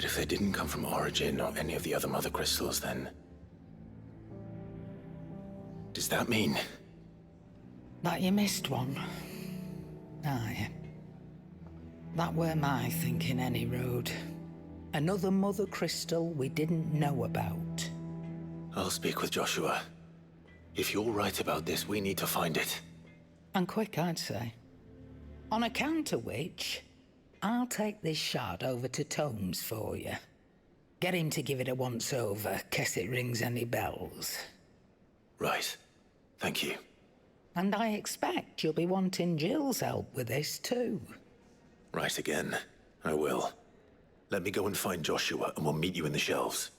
But if they didn't come from Origin or any of the other Mother Crystals, then... does that mean... That you missed one? Aye. That were my thinking, any road. Another Mother Crystal we didn't know about. I'll speak with Joshua. If you're right about this, we need to find it. And quick, I'd say. On account of which, I'll take this shard over to Tomes for you. Get him to give it a once-over, case it rings any bells. Right. Thank you. And I expect you'll be wanting Jill's help with this too. Right again. I will. Let me go and find Joshua, and we'll meet you in the shelves.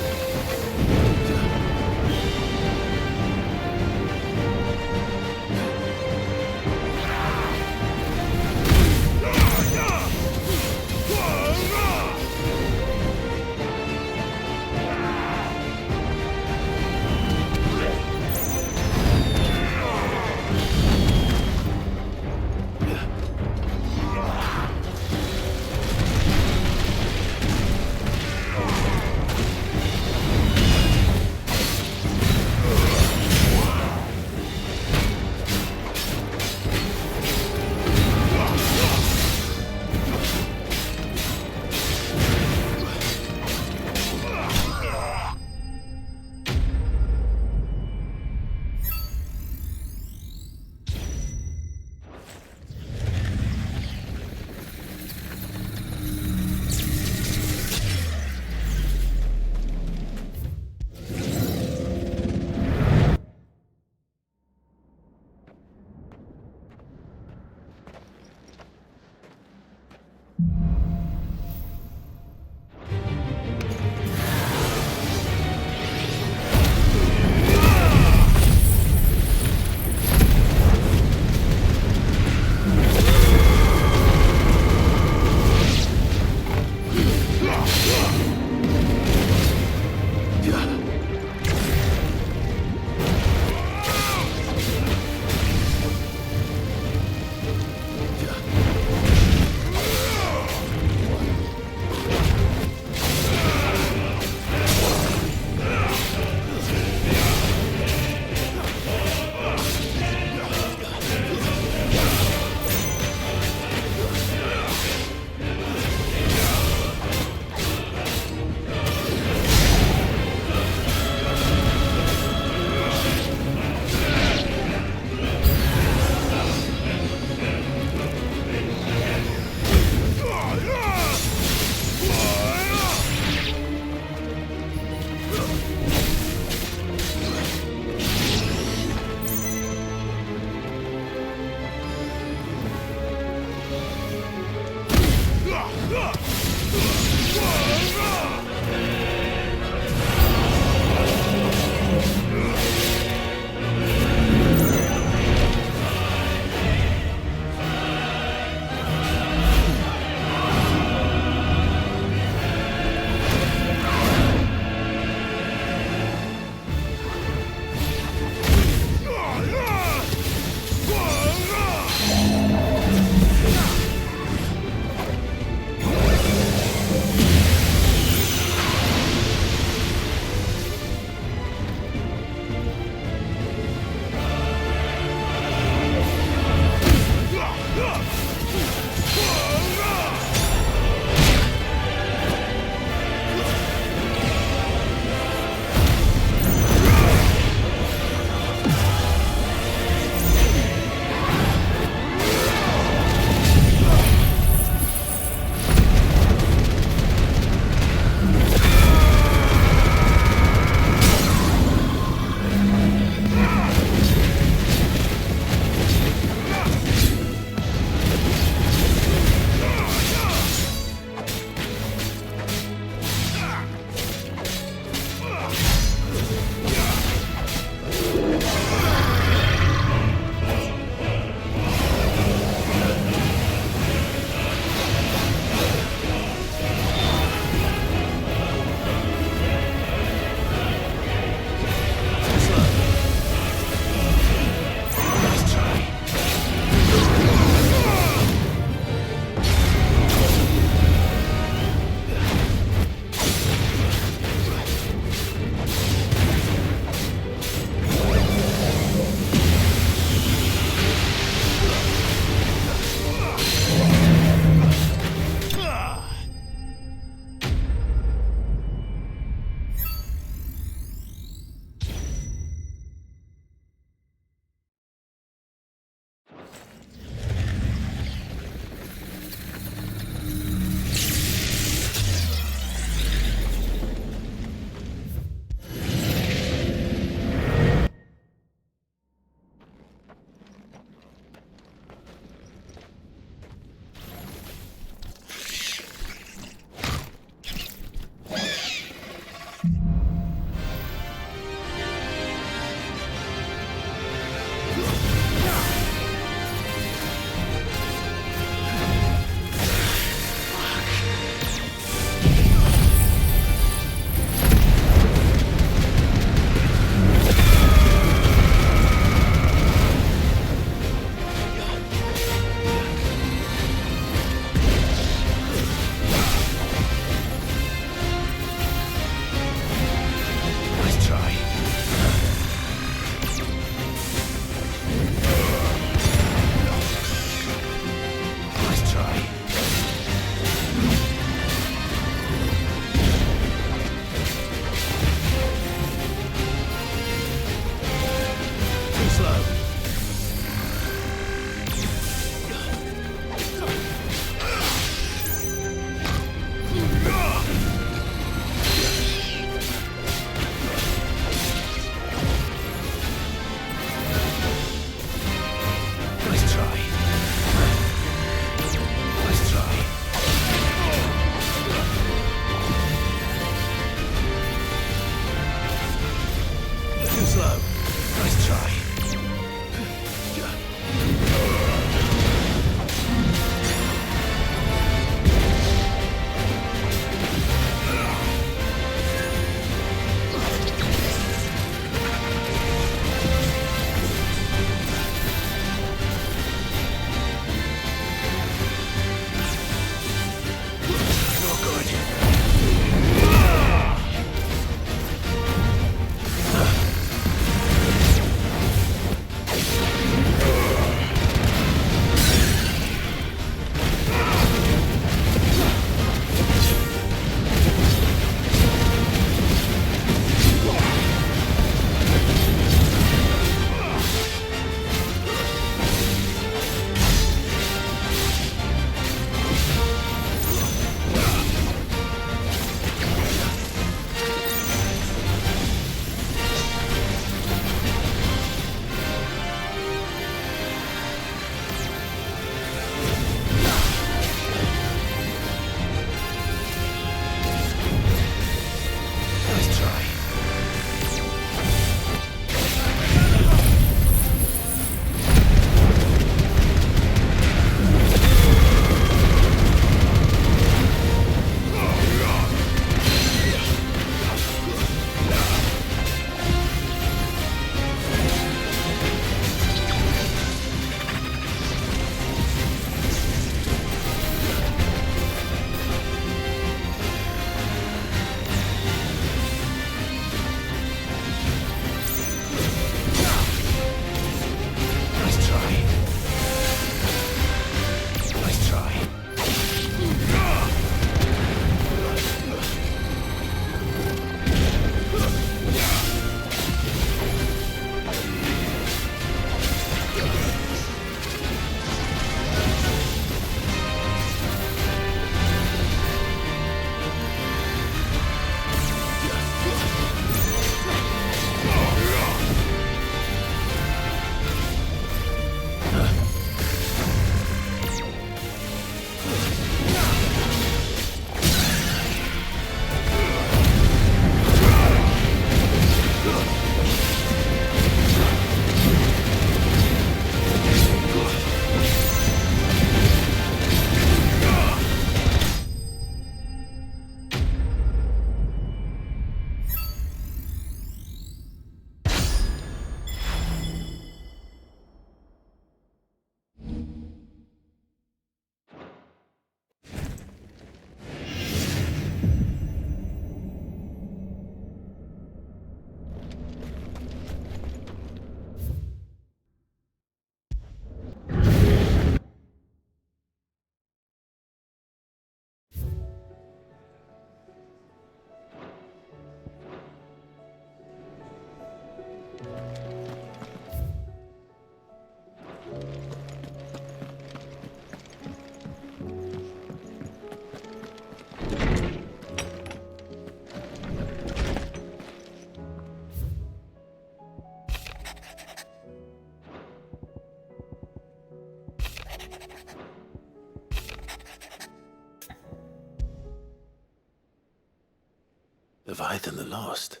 Leviathan the Lost.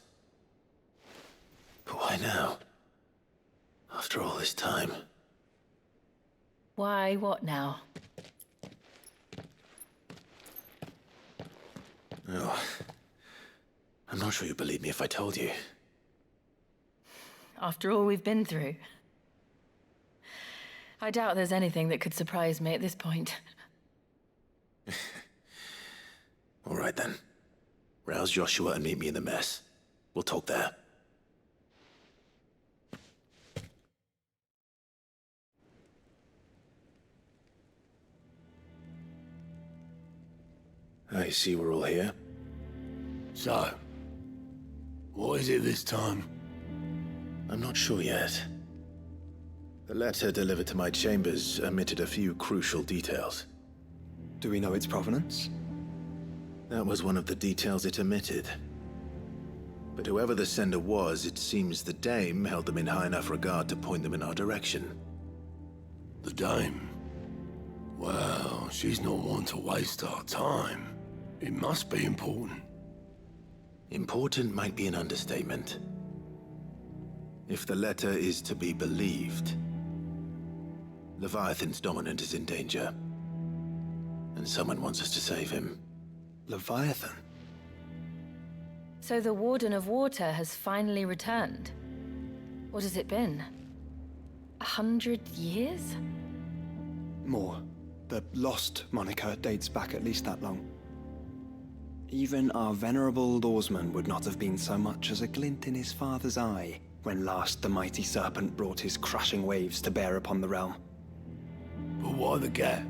But why now? After all this time. Why, what now? Oh. I'm not sure you'd believe me if I told you. After all we've been through. I doubt there's anything that could surprise me at this point. All right then. Rouse Joshua and meet me in the mess. We'll talk there. I see we're all here. So, what is it this time? I'm not sure yet. The letter delivered to my chambers omitted a few crucial details. Do we know its provenance? That was one of the details it omitted. But whoever the sender was, it seems the Dame held them in high enough regard to point them in our direction. The Dame? Well, she's not one to waste our time. It must be important. Important might be an understatement. If the letter is to be believed, Leviathan's dominant is in danger. And someone wants us to save him. Leviathan? So the Warden of Water has finally returned. What has it been? 100 years? More. The Lost moniker dates back at least that long. Even our venerable lawsman would not have been so much as a glint in his father's eye when last the mighty serpent brought his crushing waves to bear upon the realm. But why the gap?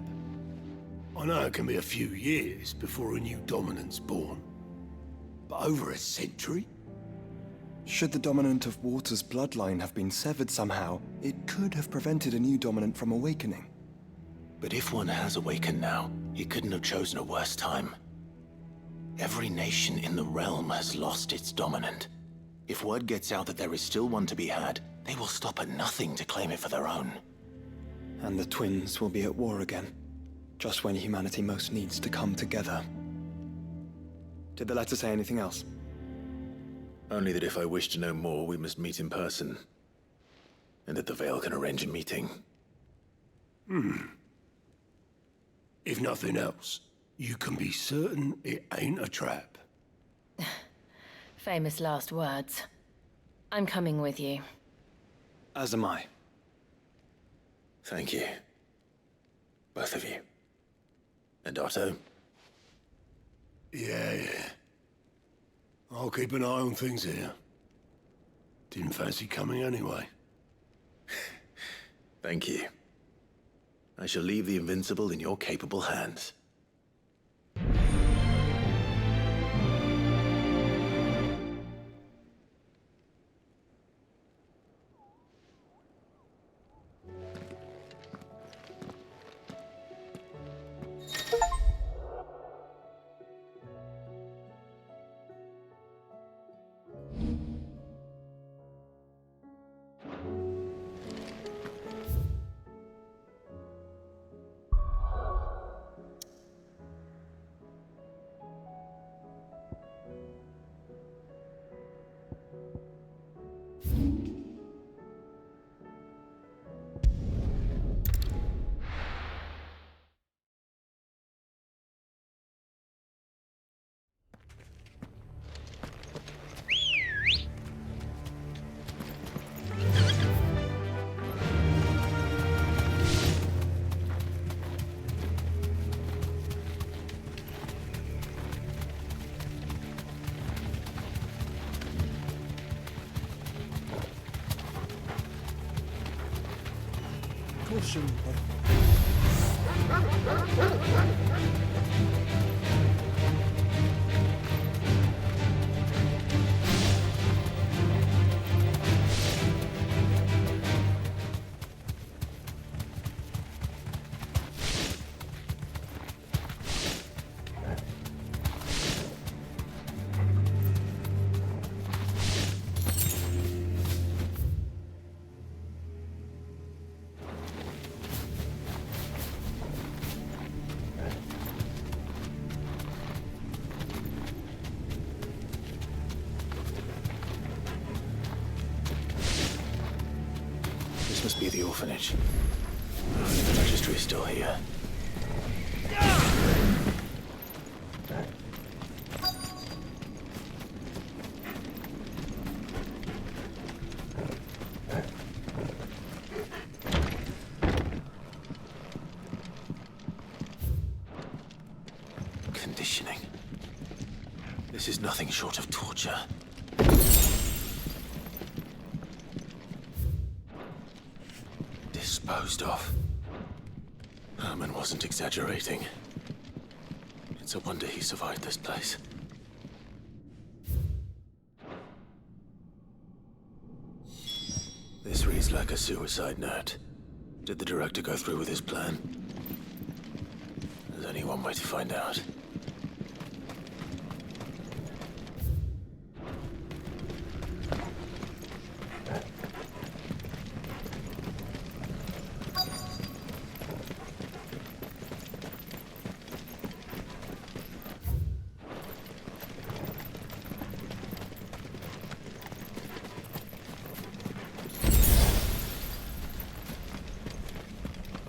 I know it can be a few years before a new dominant's born. But over a century? Should the dominant of Water's bloodline have been severed somehow, it could have prevented a new dominant from awakening. But if one has awakened now, he couldn't have chosen a worse time. Every nation in the realm has lost its dominant. If word gets out that there is still one to be had, they will stop at nothing to claim it for their own. And the twins will be at war again, just when humanity most needs to come together. Did the letter say anything else? Only that if I wish to know more, we must meet in person. And that the Veil can arrange a meeting. If nothing else, you can be certain it ain't a trap. Famous last words. I'm coming with you. As am I. Thank you. Both of you. And Otto? Yeah. I'll keep an eye on things here. Didn't fancy coming anyway. Thank you. I shall leave the Invincible in your capable hands. Caution. Must be the orphanage. Hopefully the registry is still here. Conditioning. This is nothing short of torture. Disposed of. Herman wasn't exaggerating. It's a wonder he survived this place. This reads like a suicide note. Did the director go through with his plan? There's only one way to find out.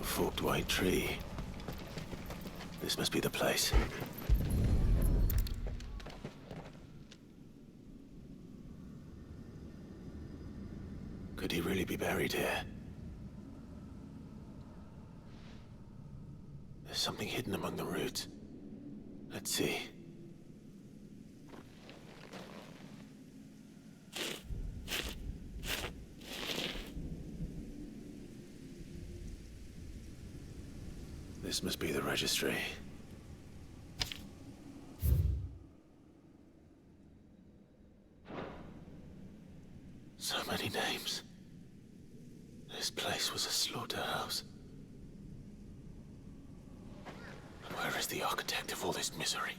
Forked white tree. This must be the place. Could he really be buried here? There's something hidden among the roots. Let's see. This must be the registry. So many names. This place was a slaughterhouse. Where is the architect of all this misery?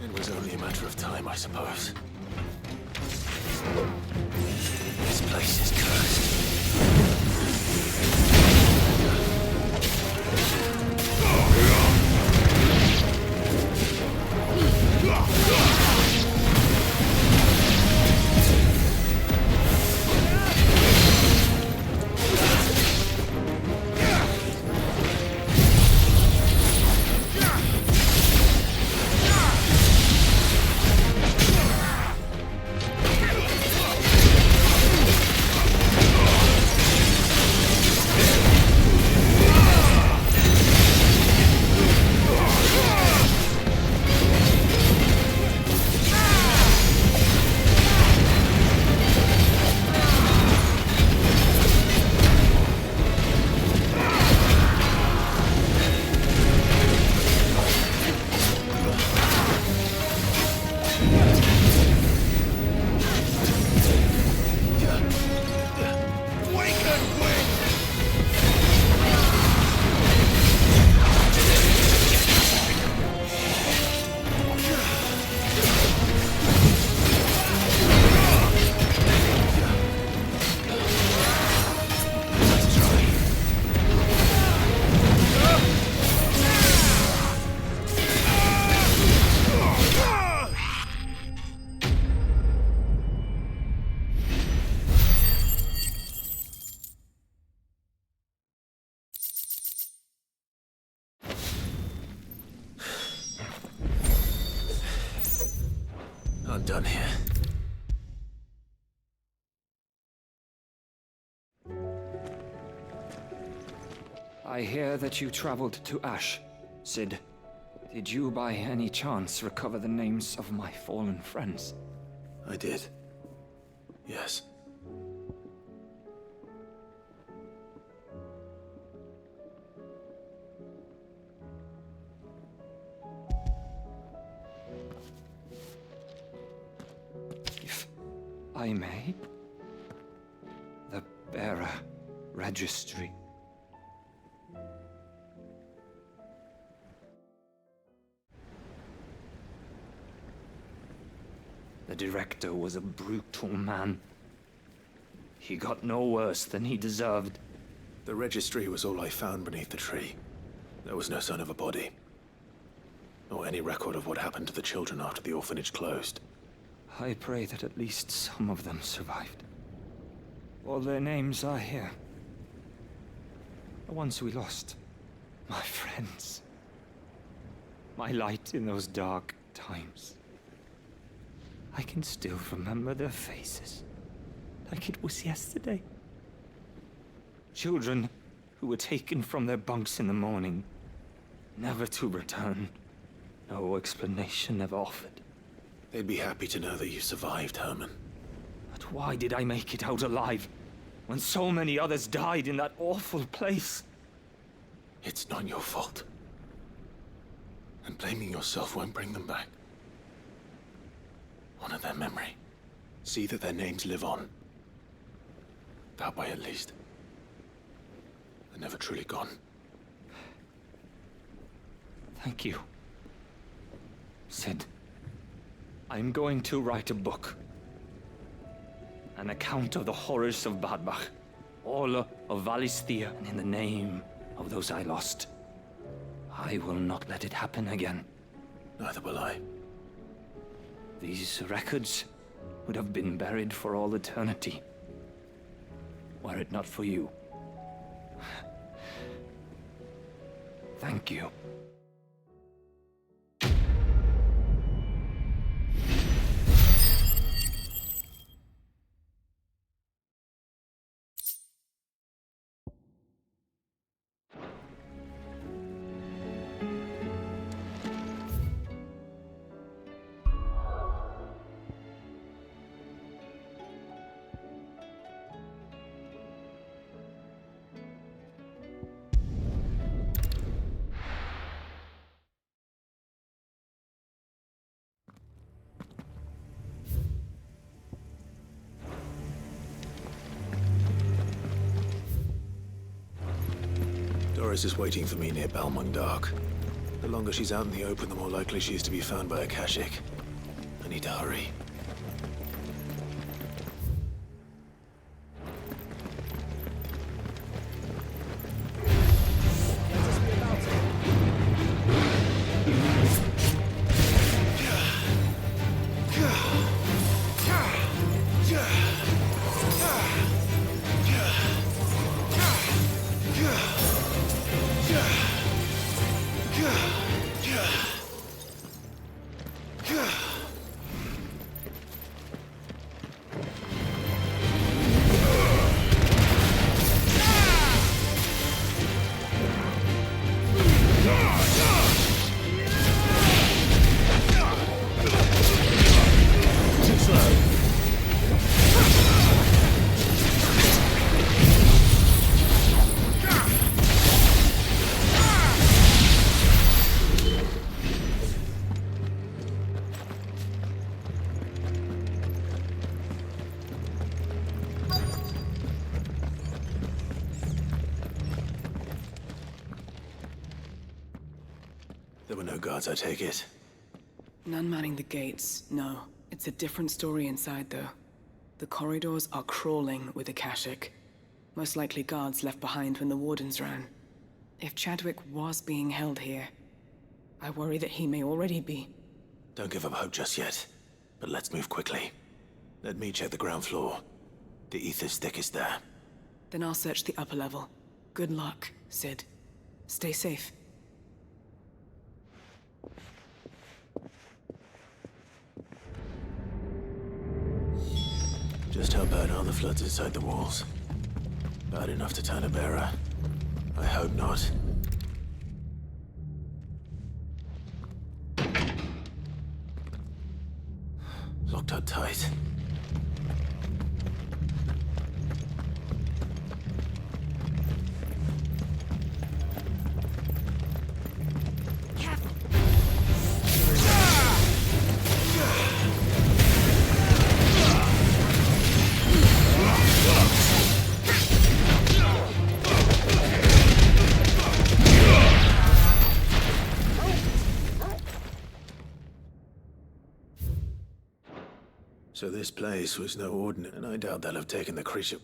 It was only a matter of time, I suppose. This place is cursed. I'm done here. I hear that you traveled to Ash, Sid. Did you by any chance recover the names of my fallen friends? I did. Yes. If I may? The bearer registry. The director was a brutal man. He got no worse than he deserved. The registry was all I found beneath the tree. There was no sign of a body. or any record of what happened to the children after the orphanage closed. I pray that at least some of them survived. All their names are here. The ones we lost. My friends. My light in those dark times. I can still remember their faces, like it was yesterday. Children who were taken from their bunks in the morning, never to return. No explanation ever offered. They'd be happy to know that you survived, Herman. But why did I make it out alive, when so many others died in that awful place? It's not your fault. And blaming yourself won't bring them back. Honor their memory. See that their names live on. That way, at least. They're never truly gone. Thank you. Sid, I'm going to write a book. An account of the horrors of Badbach, all of Valisthea, and in the name of those I lost. I will not let it happen again. Neither will I. These records would have been buried for all eternity, were it not for you. Thank you. Doris is waiting for me near Balmung Dark. The longer she's out in the open, the more likely she is to be found by a Kashik. I need to hurry. There were no guards, I take it. None manning the gates, no. It's a different story inside, though. The corridors are crawling with Akashic. Most likely guards left behind when the Wardens ran. If Chadwick was being held here, I worry that he may already be. Don't give up hope just yet, but let's move quickly. Let me check the ground floor. The ether's thickest there. Then I'll search the upper level. Good luck, Sid. Stay safe. Just how bad are the floods inside the walls? Bad enough to turn a bearer? I hope not. Locked up tight. So this place was no ordinary, and I doubt they'll have taken the creature.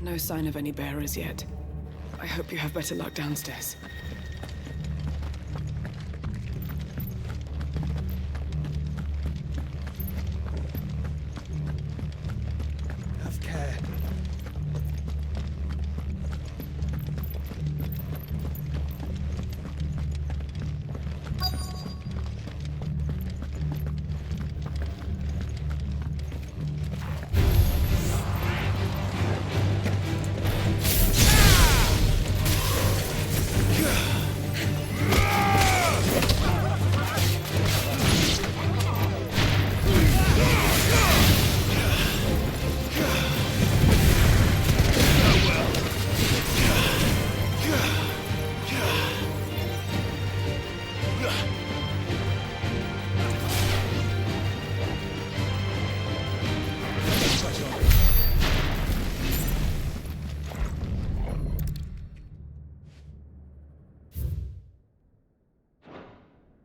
No sign of any bearers yet. I hope you have better luck downstairs. Have care.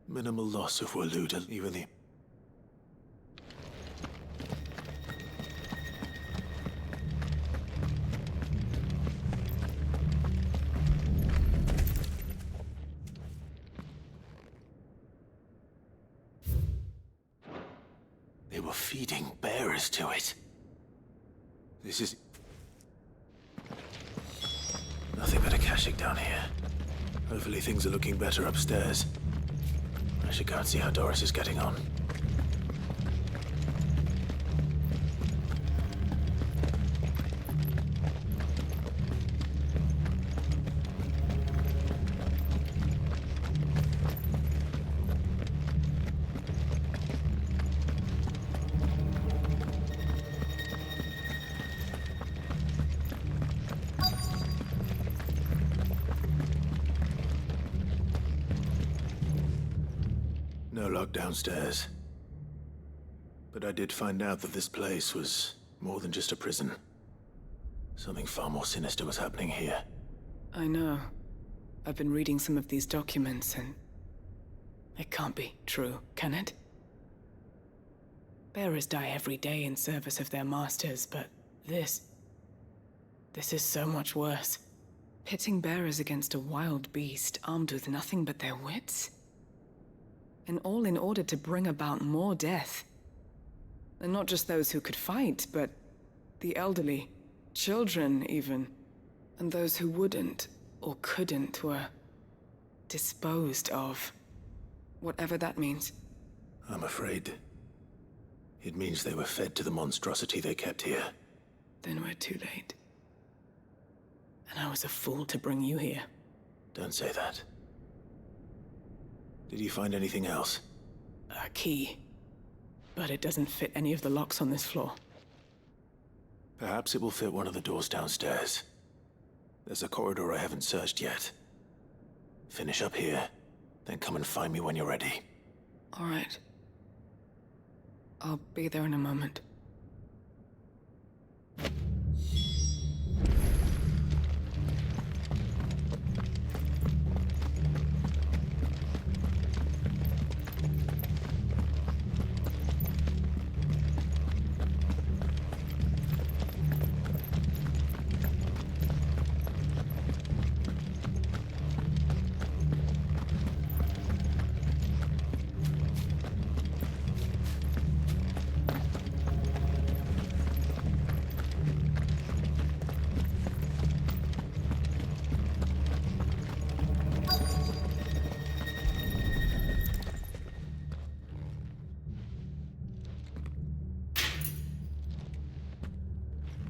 Minimal loss of Waluda, even the... They were feeding bearers to it. This is... nothing but a Kashyyyk down here. Hopefully things are looking better upstairs. I should go and see how Doris is getting on. No luck downstairs. But I did find out that this place was more than just a prison. Something far more sinister was happening here. I know. I've been reading some of these documents and... it can't be true, can it? Bearers die every day in service of their masters, but this is so much worse. Pitting bearers against a wild beast armed with nothing but their wits? And all in order to bring about more death. And not just those who could fight, but the elderly, children even. And those who wouldn't or couldn't were disposed of. Whatever that means. I'm afraid it means they were fed to the monstrosity they kept here. Then we're too late. And I was a fool to bring you here. Don't say that. Did you find anything else? A key. But it doesn't fit any of the locks on this floor. Perhaps it will fit one of the doors downstairs. There's a corridor I haven't searched yet. Finish up here, then come and find me when you're ready. All right. I'll be there in a moment.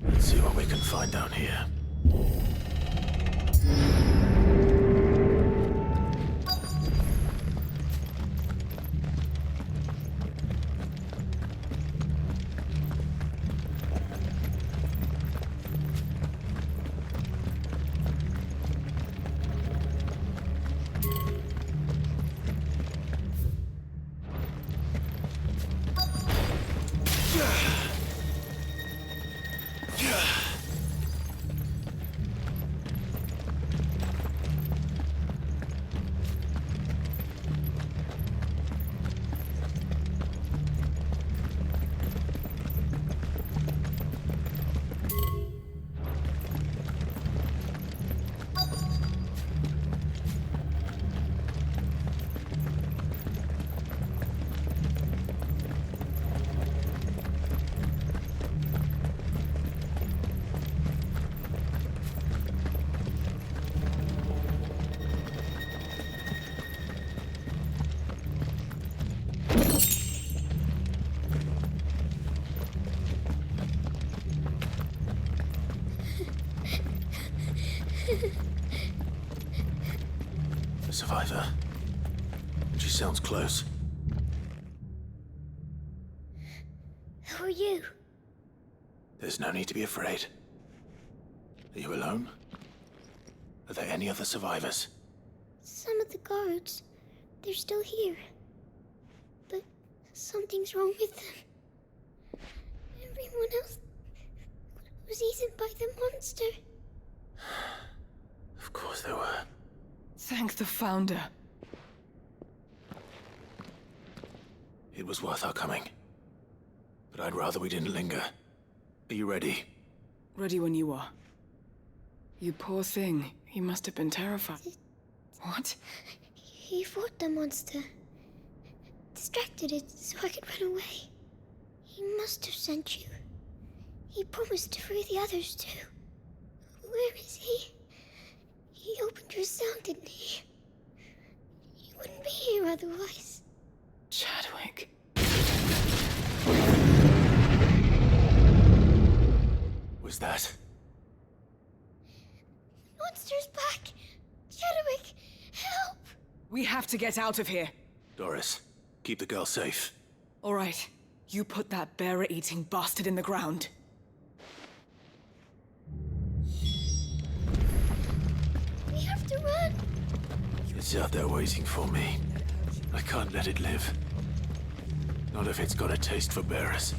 Let's see what we can find down here. A survivor. She sounds close. Who are you? There's no need to be afraid. Are you alone? Are there any other survivors? Some of the guards. They're still here. But something's wrong with them. Everyone else was eaten by the monster. Of course there were. Thank the Founder. It was worth our coming. But I'd rather we didn't linger. Are you ready? Ready when you are. You poor thing. He must have been terrified. What? He fought the monster. Distracted it so I could run away. He must have sent you. He promised to free the others too. Where is he? He opened your cell, didn't he? He wouldn't be here otherwise. Chadwick. Was that? Monster's back! Chadwick, help! We have to get out of here. Doris, keep the girl safe. All right. You put that bearer-eating bastard in the ground. We have to run! It's out there waiting for me. I can't let it live. Not if it's got a taste for bearers.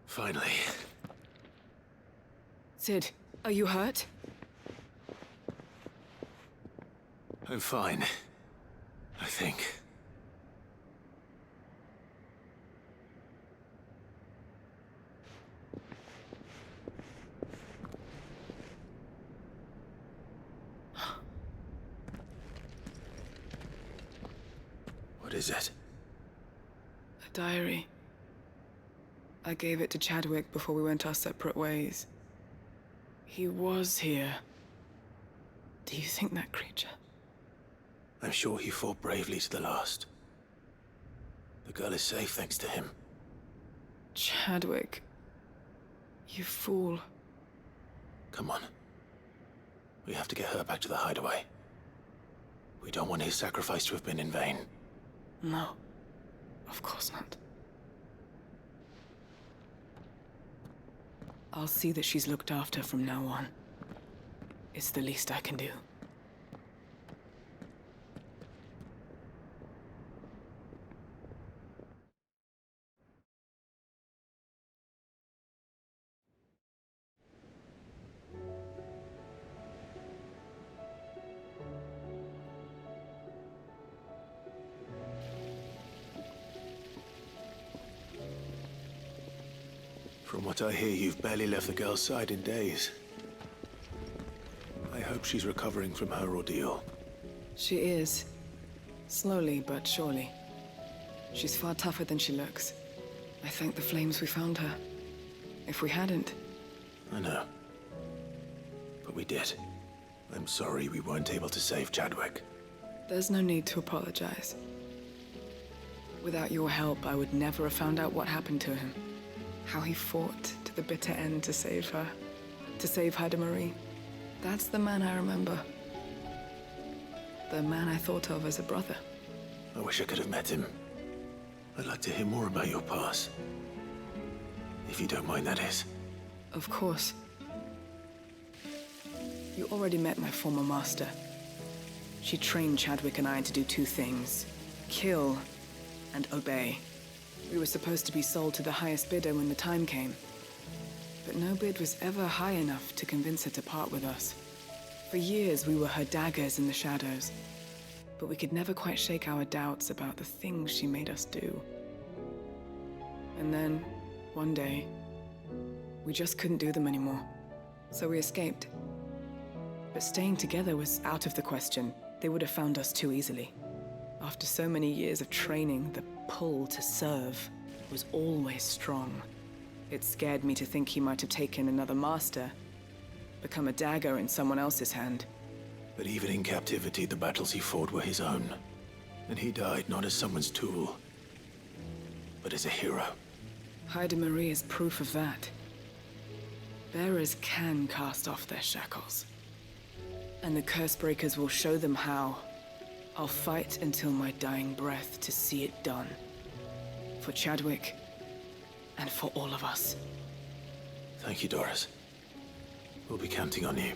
Finally. Sid, are you hurt? I'm fine. I think. What is it? A diary. I gave it to Chadwick before we went our separate ways. He was here. Do you think that creature? I'm sure he fought bravely to the last. The girl is safe thanks to him. Chadwick. You fool. Come on. We have to get her back to the hideaway. We don't want his sacrifice to have been in vain. No. Of course not. I'll see that she's looked after from now on. It's the least I can do. From what I hear, you've barely left the girl's side in days. I hope she's recovering from her ordeal. She is. Slowly but surely. She's far tougher than she looks. I thank the flames we found her. If we hadn't... I know. But we did. I'm sorry we weren't able to save Chadwick. There's no need to apologize. Without your help, I would never have found out what happened to him. How he fought to the bitter end to save her. To save Haida Marie. That's the man I remember. The man I thought of as a brother. I wish I could have met him. I'd like to hear more about your past. If you don't mind, that is. Of course. You already met my former master. She trained Chadwick and I to do two things. Kill and obey. We were supposed to be sold to the highest bidder when the time came. But no bid was ever high enough to convince her to part with us. For years, we were her daggers in the shadows. But we could never quite shake our doubts about the things she made us do. And then, one day, we just couldn't do them anymore. So we escaped. But staying together was out of the question. They would have found us too easily. After so many years of training, the pull to serve was always strong. It scared me to think he might have taken another master, become a dagger in someone else's hand. But even in captivity, the battles he fought were his own. And he died not as someone's tool, but as a hero. Haida Marie is proof of that. Bearers can cast off their shackles. And the Cursebreakers will show them how. I'll fight until my dying breath to see it done. For Chadwick, and for all of us. Thank you, Doris. We'll be counting on you.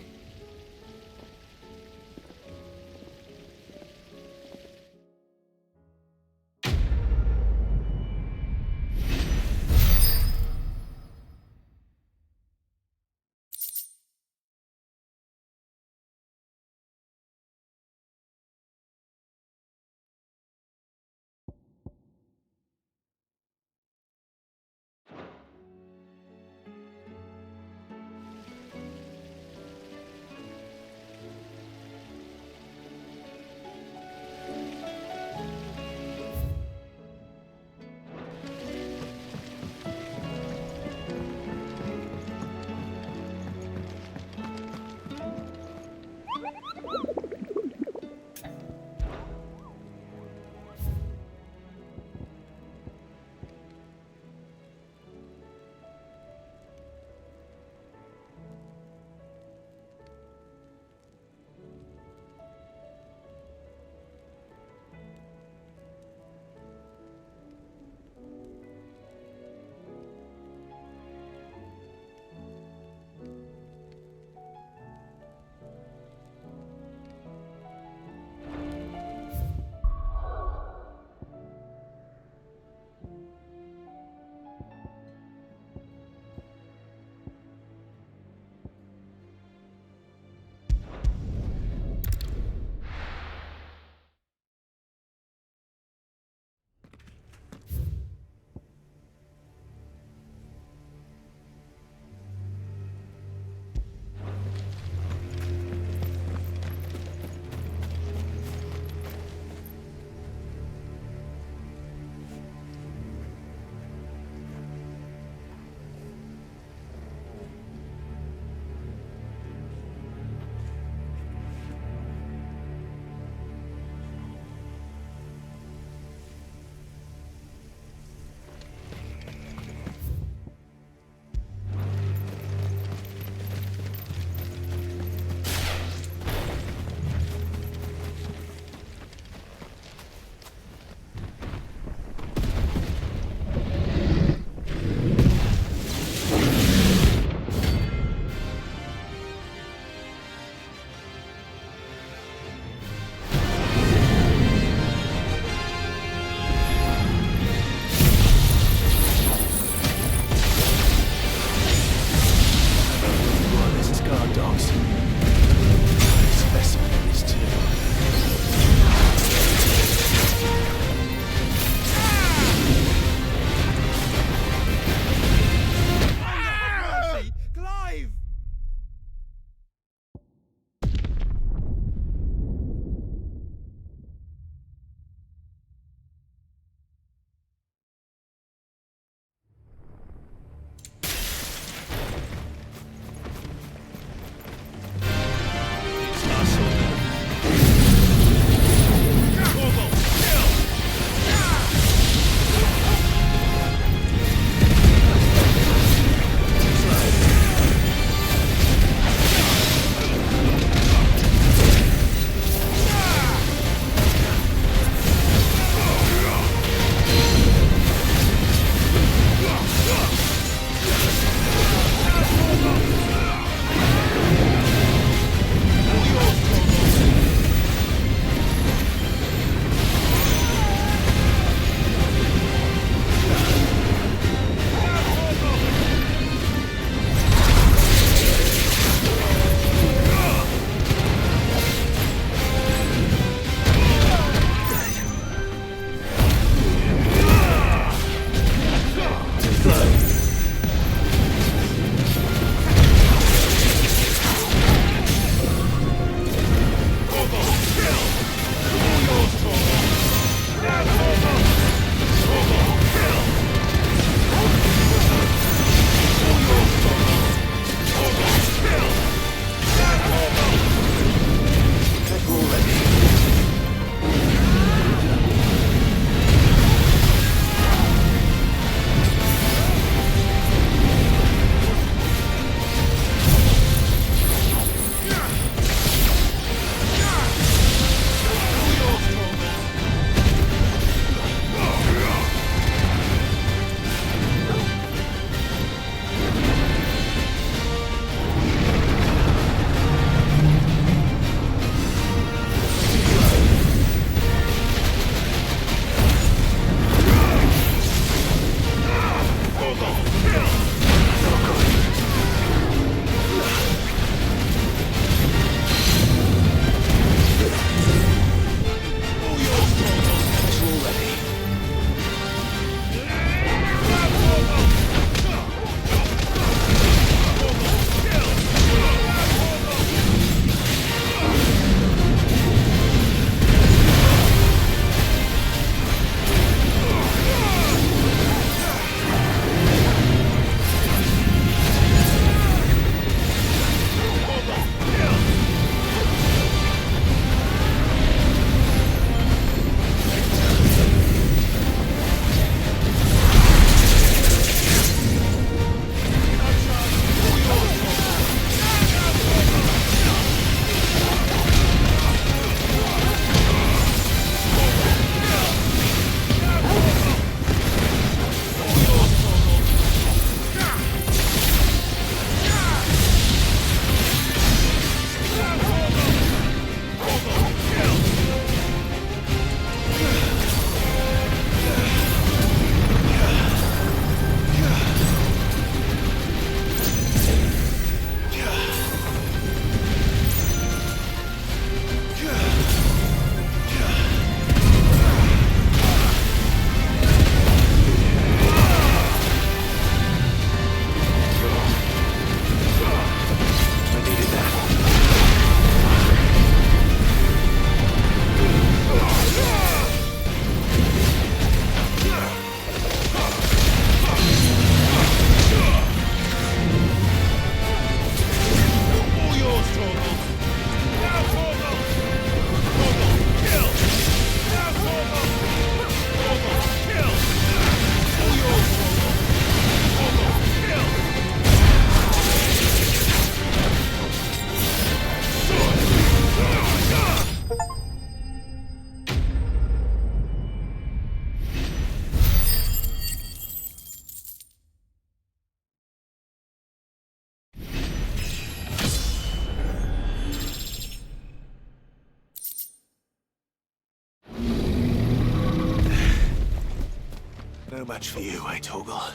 No match for you, eh, Torgal?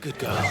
Good girl.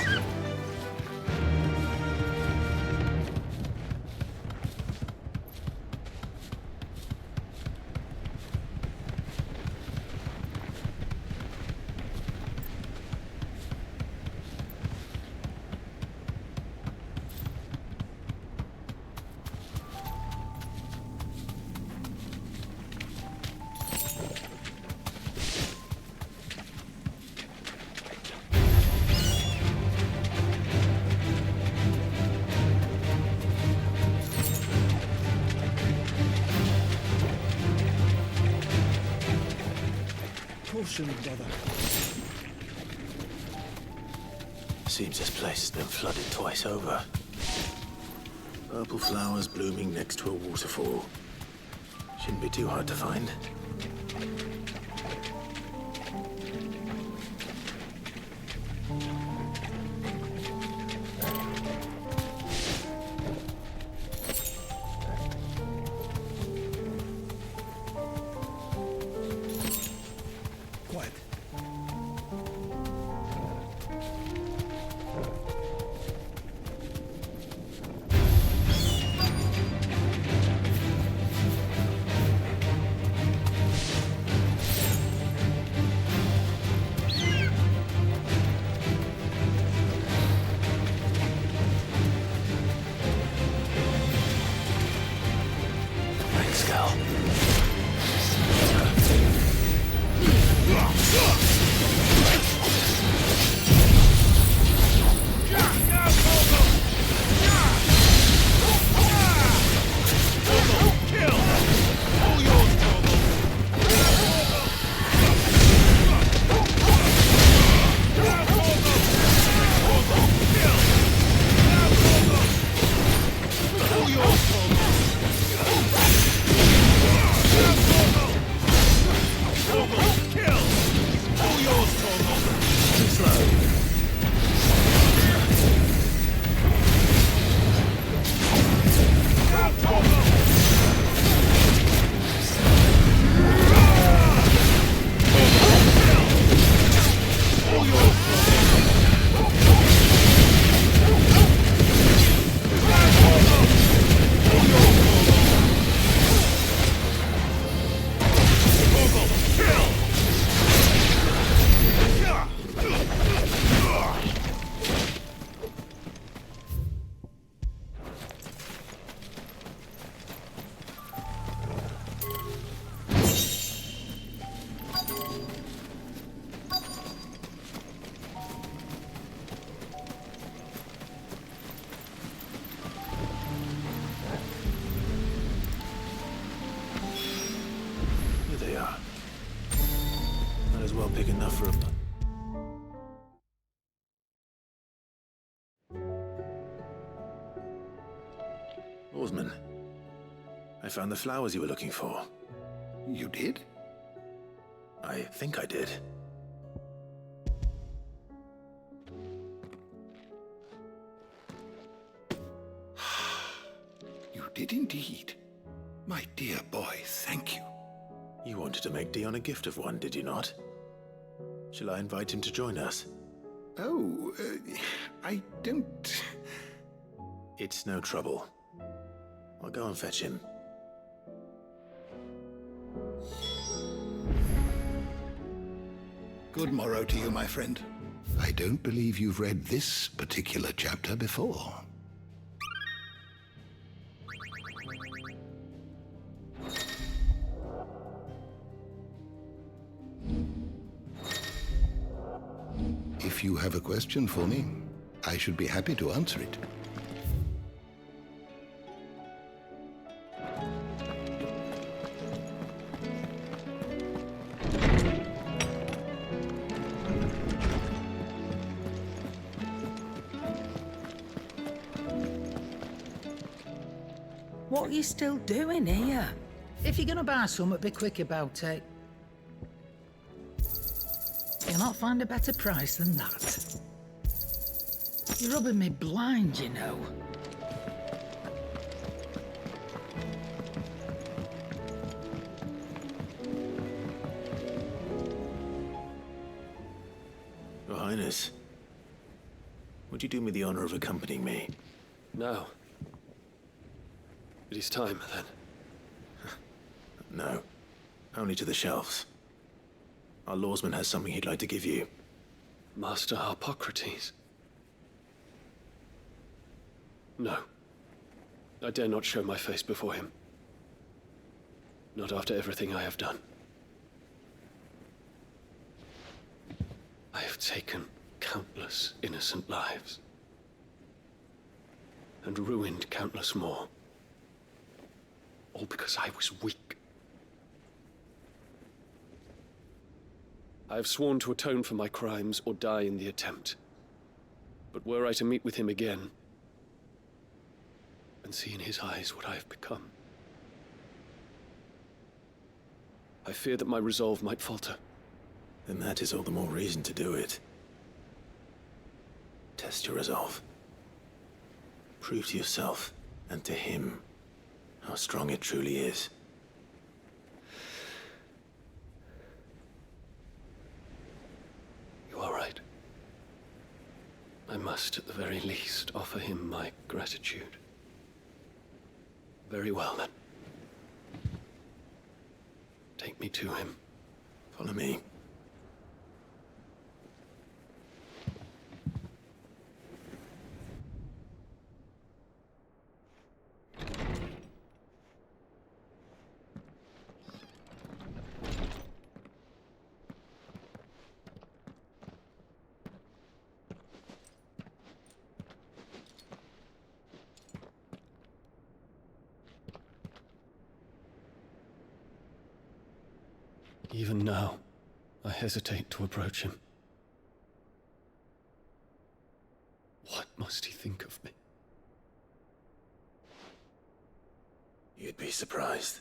Seems this place has been flooded twice over. Purple flowers blooming next to a waterfall. Shouldn't be too hard to find. Quiet. Thanks, Gal. Here they are. Might as well pick enough for a... Oarsman, I found the flowers you were looking for. You did? I think I did. You did indeed. My dear boy, thank you. You wanted to make Dion a gift of one, did you not? Shall I invite him to join us? Oh, I don't... It's no trouble. I'll go and fetch him. Good Good morrow to you, my friend. I don't believe you've read this particular chapter before. If you have a question for me, I should be happy to answer it. What are you still doing here? If you're gonna buy something, be quick about it. You'll not find a better price than that. You're rubbing me blind, you know. Your Highness, would you do me the honor of accompanying me? No. It is time, then. No. Only to the shelves. Our lawsman has something he'd like to give you. Master Harpocrates. No. I dare not show my face before him. Not after everything I have done. I have taken countless innocent lives. And ruined countless more. All because I was weak. I have sworn to atone for my crimes or die in the attempt. But were I to meet with him again, and see in his eyes what I have become, I fear that my resolve might falter. Then that is all the more reason to do it. Test your resolve. Prove to yourself, and to him, how strong it truly is. You are right. I must, at the very least, offer him my gratitude. Very well, then. Take me to him. Follow me. Even now, I hesitate to approach him. What must he think of me? You'd be surprised.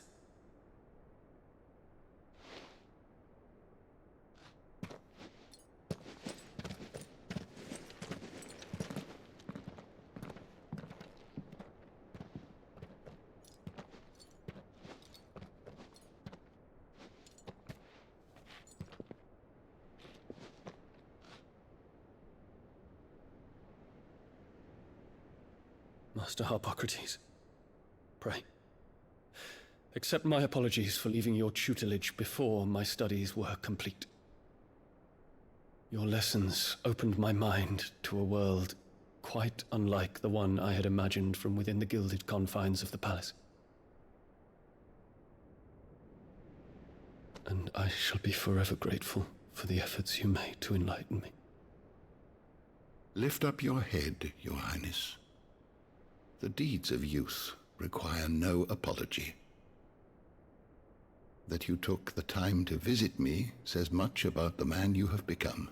Master Harpocrates, pray, accept my apologies for leaving your tutelage before my studies were complete. Your lessons opened my mind to a world quite unlike the one I had imagined from within the gilded confines of the palace. And I shall be forever grateful for the efforts you made to enlighten me. Lift up your head, Your Highness. The deeds of youth require no apology. That you took the time to visit me says much about the man you have become.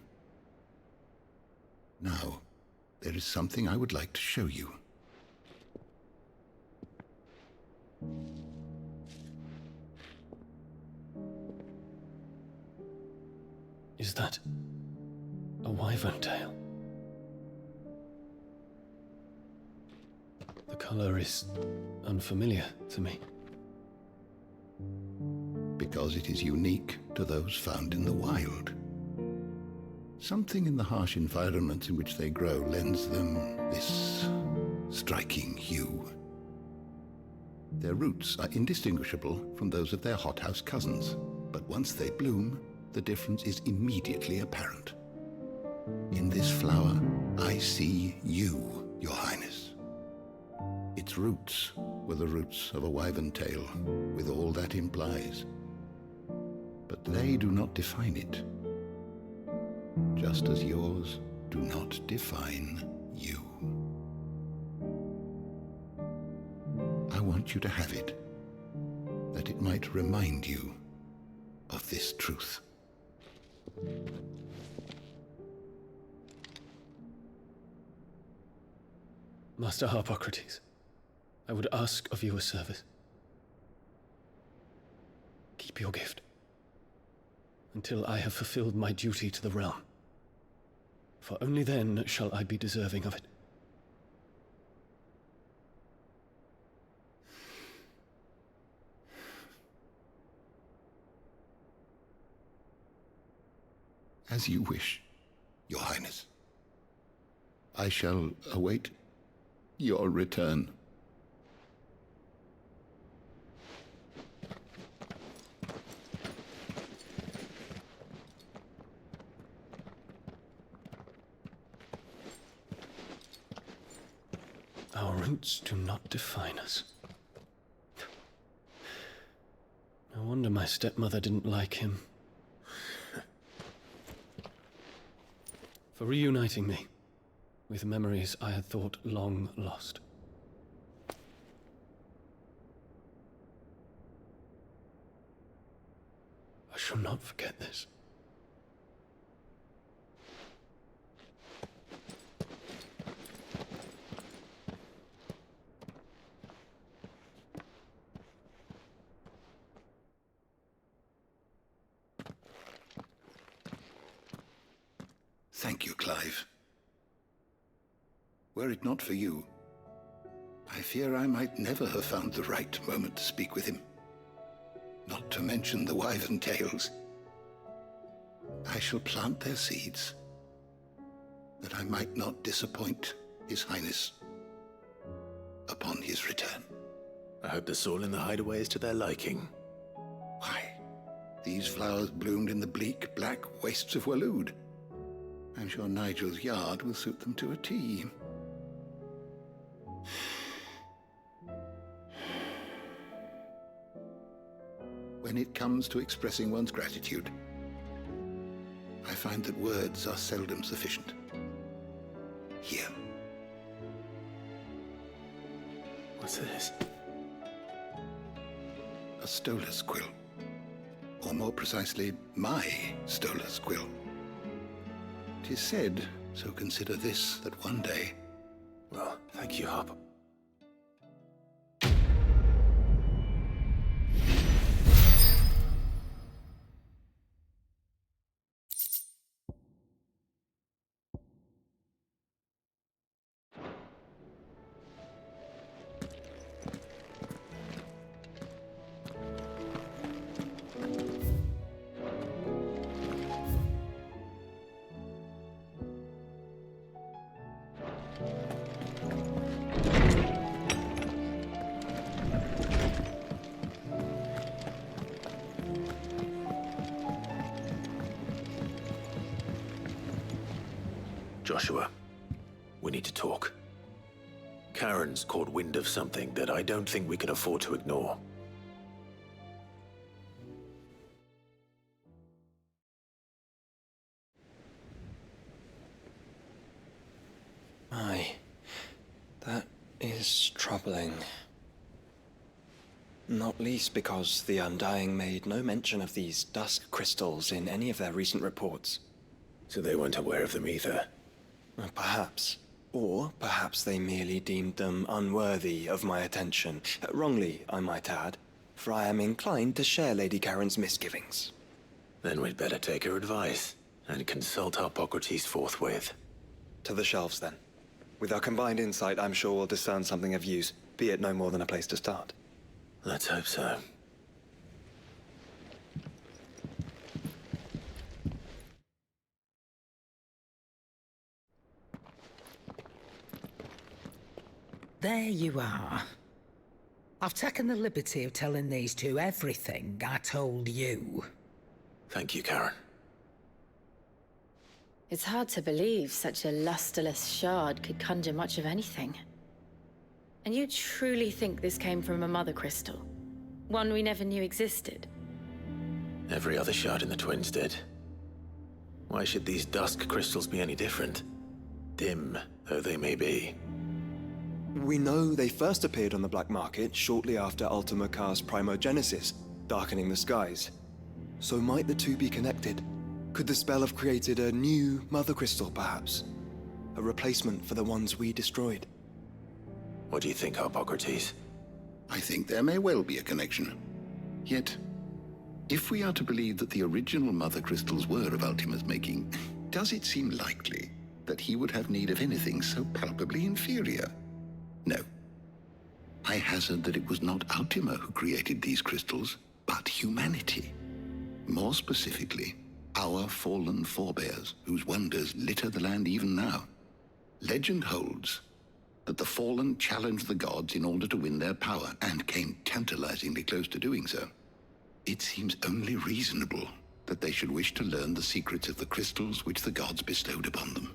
Now, there is something I would like to show you. Is that a wyvern tail? The color is unfamiliar to me. Because it is unique to those found in the wild. Something in the harsh environments in which they grow lends them this striking hue. Their roots are indistinguishable from those of their hothouse cousins, but once they bloom, the difference is immediately apparent. In this flower, I see you, Your Highness. Its roots were the roots of a wyvern tail, with all that implies. But they do not define it, just as yours do not define you. I want you to have it, that it might remind you of this truth. Master Harpocrates, I would ask of you a service. Keep your gift until I have fulfilled my duty to the realm, for only then shall I be deserving of it. As you wish, Your Highness. I shall await your return. Our roots do not define us. No wonder my stepmother didn't like him. For reuniting me with memories I had thought long lost. I shall not forget this. Thank you, Clive. Were it not for you, I fear I might never have found the right moment to speak with him. Not to mention the wyvern tales. I shall plant their seeds, that I might not disappoint His Highness upon his return. I hope the soil in the hideaway is to their liking. Why, these flowers bloomed in the bleak, black wastes of Waloed. I'm sure Nigel's yard will suit them to a T. When it comes to expressing one's gratitude, I find that words are seldom sufficient. Here. What's this? A stolas quill. Or more precisely, my stolas quill. 'Tis said, so consider this, that one day... Well, thank you, Harp. Joshua, we need to talk. Karen's caught wind of something that I don't think we can afford to ignore. Aye, that is troubling. Not least because the Undying made no mention of these dusk crystals in any of their recent reports. So they weren't aware of them either. Perhaps. Or perhaps they merely deemed them unworthy of my attention. Wrongly, I might add, for I am inclined to share Lady Karen's misgivings. Then we'd better take her advice and consult Harpocrates forthwith. To the shelves, then. With our combined insight, I'm sure we'll discern something of use, be it no more than a place to start. Let's hope so. There you are. I've taken the liberty of telling these two everything I told you. Thank you, Karen. It's hard to believe such a lusterless shard could conjure much of anything. And you truly think this came from a mother crystal? One we never knew existed? Every other shard in the Twins did. Why should these dusk crystals be any different? Dim though they may be. We know they first appeared on the black market shortly after Ultima Car's primogenesis, darkening the skies. So might the two be connected? Could the spell have created a new mother crystal, perhaps? A replacement for the ones we destroyed? What do you think, Hippocrates? I think there may well be a connection. Yet, if we are to believe that the original mother crystals were of Ultima's making, does it seem likely that he would have need of anything so palpably inferior? No. I hazard that it was not Ultima who created these crystals, but humanity. More specifically, our fallen forebears, whose wonders litter the land even now. Legend holds that the fallen challenged the gods in order to win their power, and came tantalizingly close to doing so. It seems only reasonable that they should wish to learn the secrets of the crystals which the gods bestowed upon them.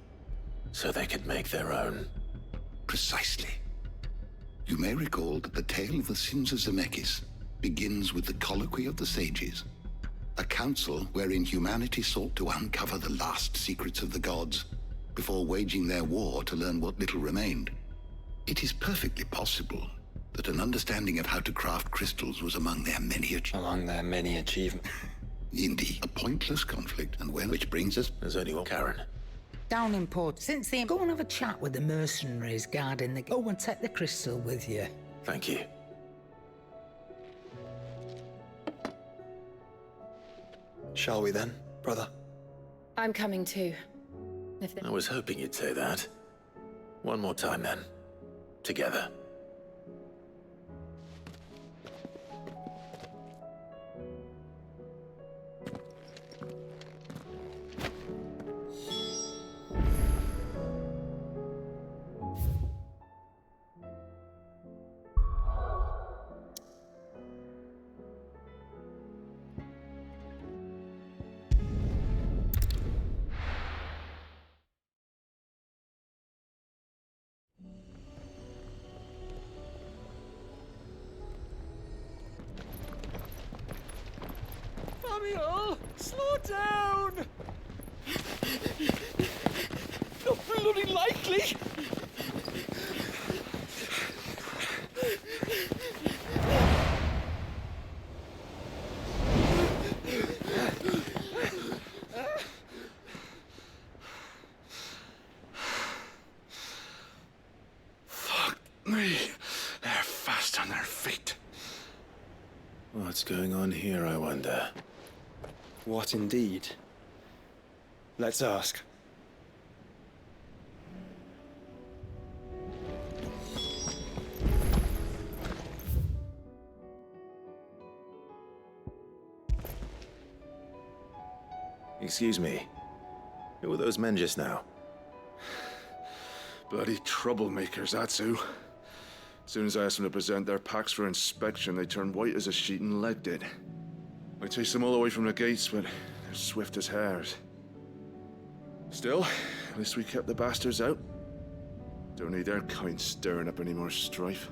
So they could make their own. Precisely. You may recall that the tale of the sins of Zemeckis begins with the colloquy of the sages, a council wherein humanity sought to uncover the last secrets of the gods before waging their war to learn what little remained. It is perfectly possible that an understanding of how to craft crystals was among their many achievements. Indeed, a pointless conflict, and which brings us... There's only one Karen. Down in port, since the... Go and have a chat with the mercenaries guarding the... Go and take the crystal with you. Thank you. Shall we then, brother? I'm coming too. I was hoping you'd say that. One more time then. Together. Samuel, slow down! Not bloody likely! Fuck me. They're fast on their feet. What's going on here, I wonder? What indeed? Let's ask. Excuse me. Who were those men just now? Bloody troublemakers, that's who. As soon as I asked them to present their packs for inspection, they turned white as a sheet and legged it. I chased them all away from the gates, but they're swift as hares. Still, at least we kept the bastards out. Don't need their kind stirring up any more strife.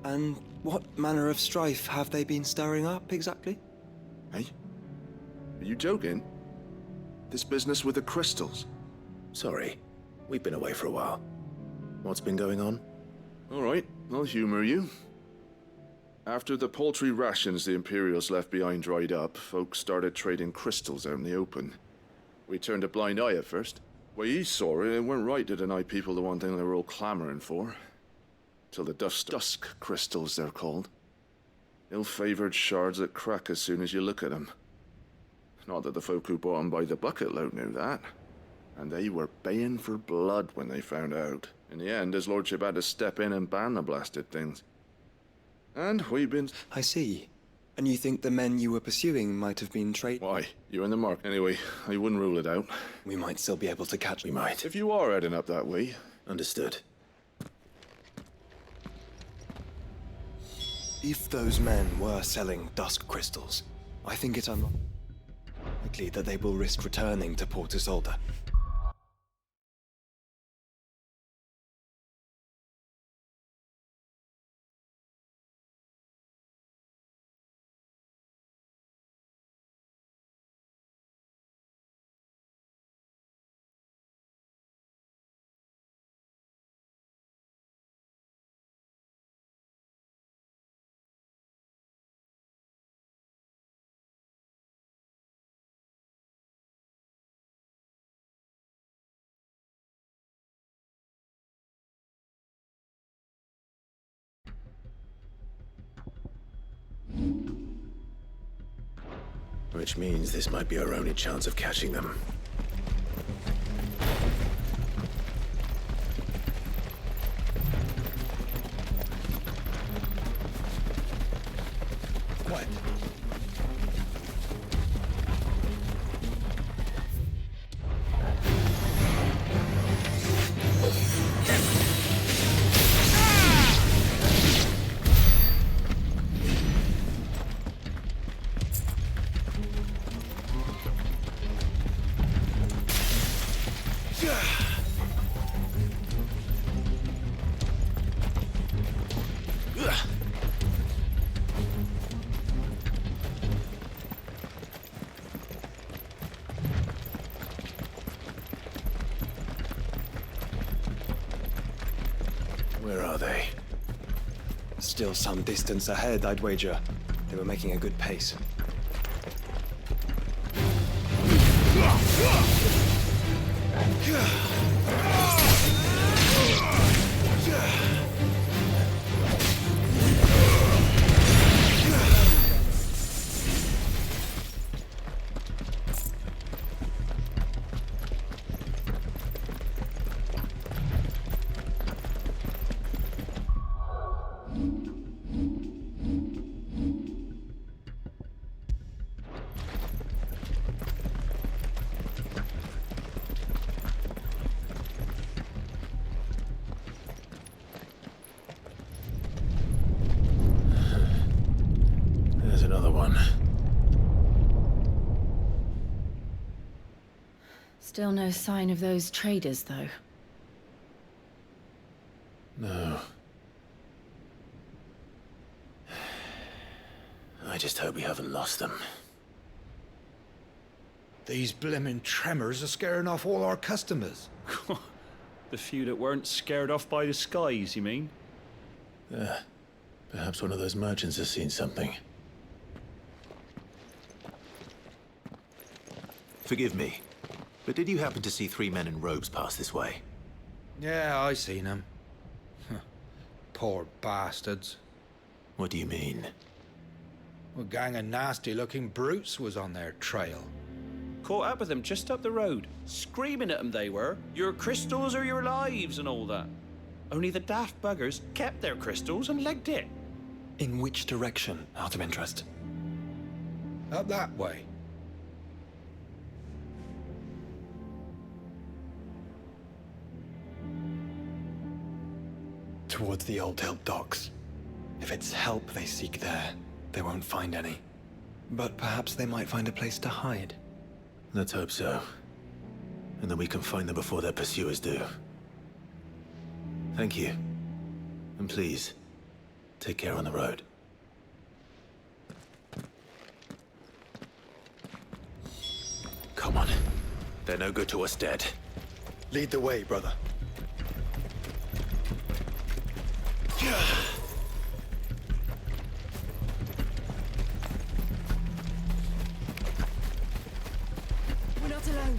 And what manner of strife have they been stirring up, exactly? Hey? Are you joking? This business with the crystals? Sorry. We've been away for a while. What's been going on? All right, I'll humor you. After the paltry rations the Imperials left behind dried up, folks started trading crystals out in the open. We turned a blind eye at first. We saw it, it weren't right to deny people the one thing they were all clamoring for. Till the dusk crystals, they're called. Ill-favored shards that crack as soon as you look at them. Not that the folk who bought them by the bucket load knew that. And they were baying for blood when they found out. In the end, his lordship had to step in and ban the blasted things. And we've been... I see. And you think the men you were pursuing might have been Why? You're in the mark. Anyway, I wouldn't rule it out. We might still be able to catch... We might. If you are heading up that way. Understood. If those men were selling dusk crystals, I think it's unlikely that they will risk returning to Port Isolde. Which means this might be our only chance of catching them. What? Where are they? Still some distance ahead, I'd wager. They were making a good pace. There's another one. Still no sign of those traders, though. No. I just hope we haven't lost them. These blimmin' tremors are scaring off all our customers. The few that weren't scared off by the skies, you mean? Perhaps one of those merchants has seen something. Forgive me, but did you happen to see 3 men in robes pass this way? Yeah, I seen them. Poor bastards. What do you mean? A gang of nasty-looking brutes was on their trail. Caught up with them just up the road. Screaming at them they were. Your crystals or your lives and all that. Only the daft buggers kept their crystals and legged it. In which direction, out of interest? Up that way. Towards the Old Hill docks. If it's help they seek there, they won't find any. But perhaps they might find a place to hide. Let's hope so. And then we can find them before their pursuers do. Thank you. And please, take care on the road. Come on. They're no good to us dead. Lead the way, brother. We're not alone.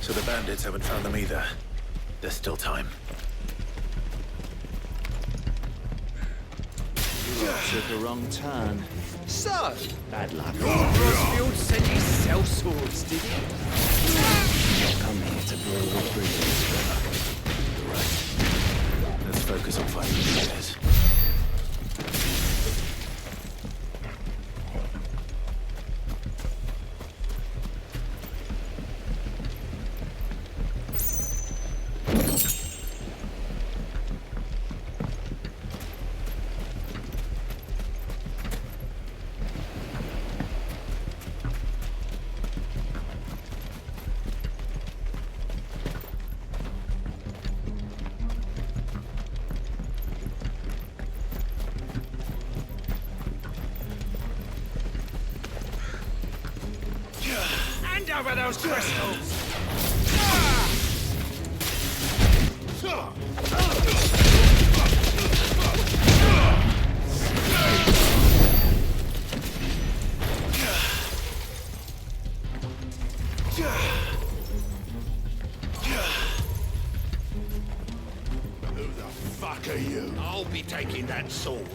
So the bandits haven't found them either. There's still time. Took a wrong turn. So, Bad luck. Rosfield said he sells swords, did he? Come here to blow the breeze, Trevor. You're right. Let's focus on finding the stairs. Hand over those crystals! Who the fuck are you? I'll be taking that sword.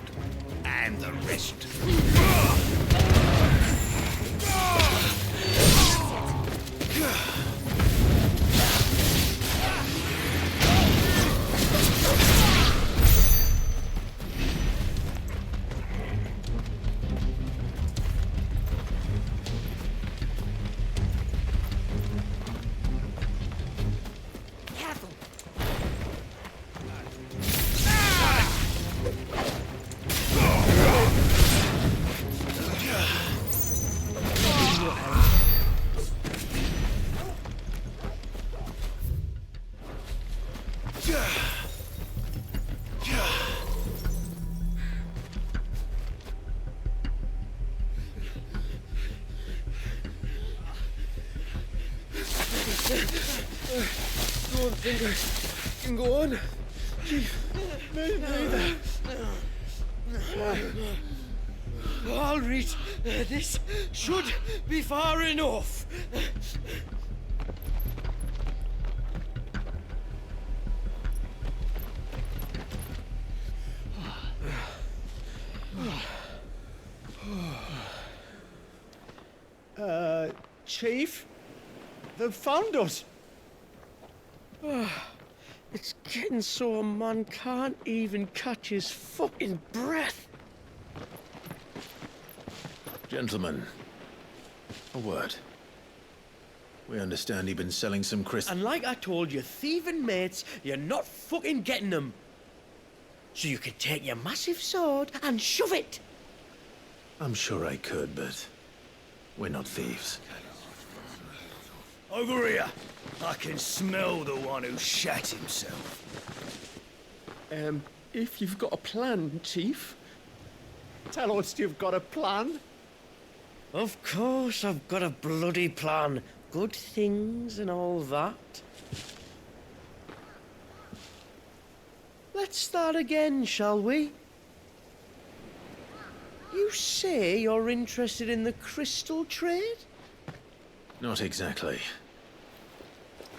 And the rest. Go on, Finger. You can go on. Chief, neither. I'll reach. This should be far enough. Chief? They've found us. It's getting so a man can't even catch his fucking breath. Gentlemen, a word. We understand you've been selling some crystals. And like I told your thieving mates, you're not fucking getting them. So you can take your massive sword and shove it. I'm sure I could, but we're not thieves. Over here. I can smell the one who shat himself. If you've got a plan, Chief, tell us you've got a plan. Of course I've got a bloody plan. Good things and all that. Let's start again, shall we? You say you're interested in the crystal trade? Not exactly.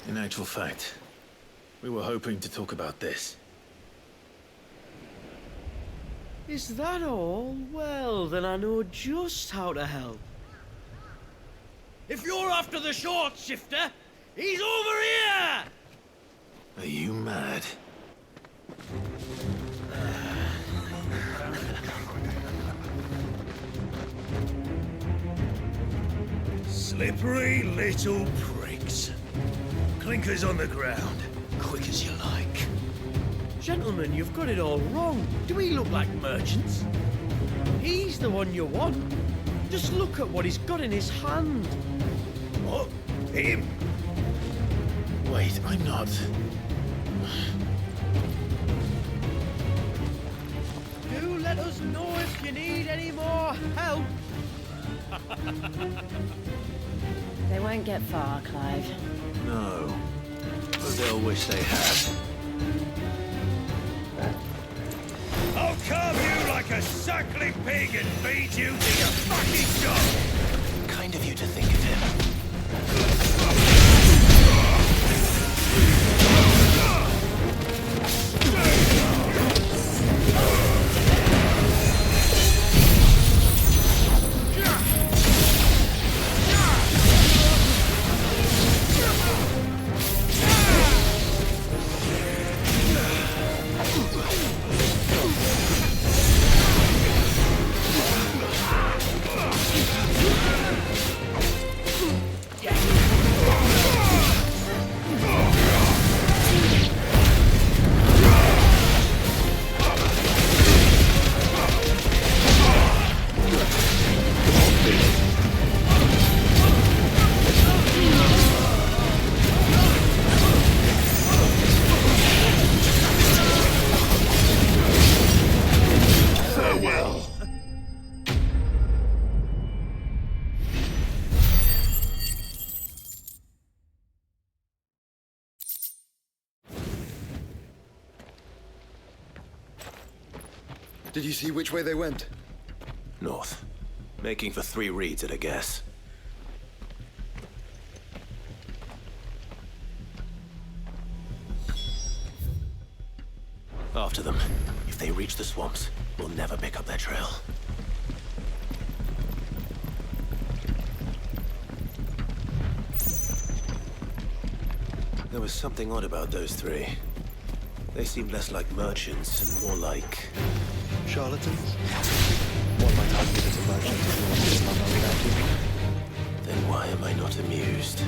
In actual fact, we were hoping to talk about this. Is that all? Well, then I know just how to help. If you're after the short shifter, he's over here! Are you mad? Slippery little pricks. Clinkers on the ground, quick as you like. Gentlemen, you've got it all wrong. Do we look like merchants? He's the one you want. Just look at what he's got in his hand. What? Him? Wait, I'm not. Do let us know if you need any more help. They won't get far, Clive. No. But they'll wish they had. I'll carve you like a suckling pig and feed you to your fucking job! Kind of you to think of him. Did you see which way they went? North. Making for 3 reeds at a guess. After them. If they reach the swamps, we'll never pick up their trail. There was something odd about those 3. They seemed less like merchants and more like... Charlatans? One might argue that a merchant is more than a mother without you. Then why am I not amused?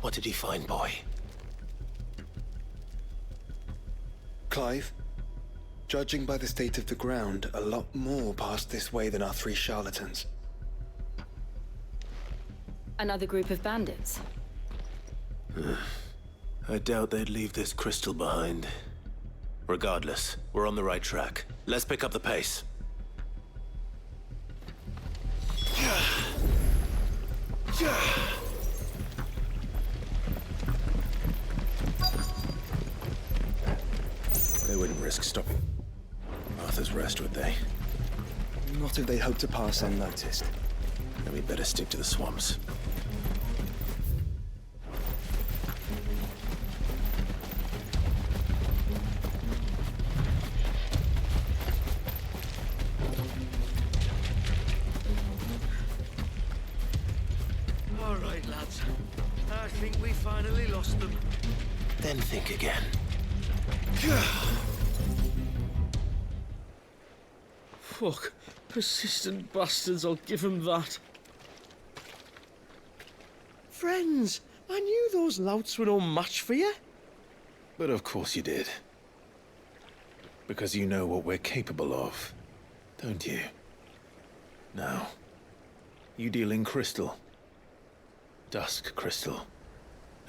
What did he find, boy? Clive, judging by the state of the ground, a lot more passed this way than our 3 charlatans. Another group of bandits. I doubt they'd leave this crystal behind. Regardless, we're on the right track. Let's pick up the pace. They wouldn't risk stopping Arthur's Rest, would they? Not if they hope to pass unnoticed. Then we'd better stick to the swamps. All right, lads. I think we finally lost them. Then think again. Fuck. Persistent bastards, I'll give them that. Friends, I knew those louts were no match for you. But of course you did. Because you know what we're capable of, don't you? Now, you deal in crystal. Dusk crystal.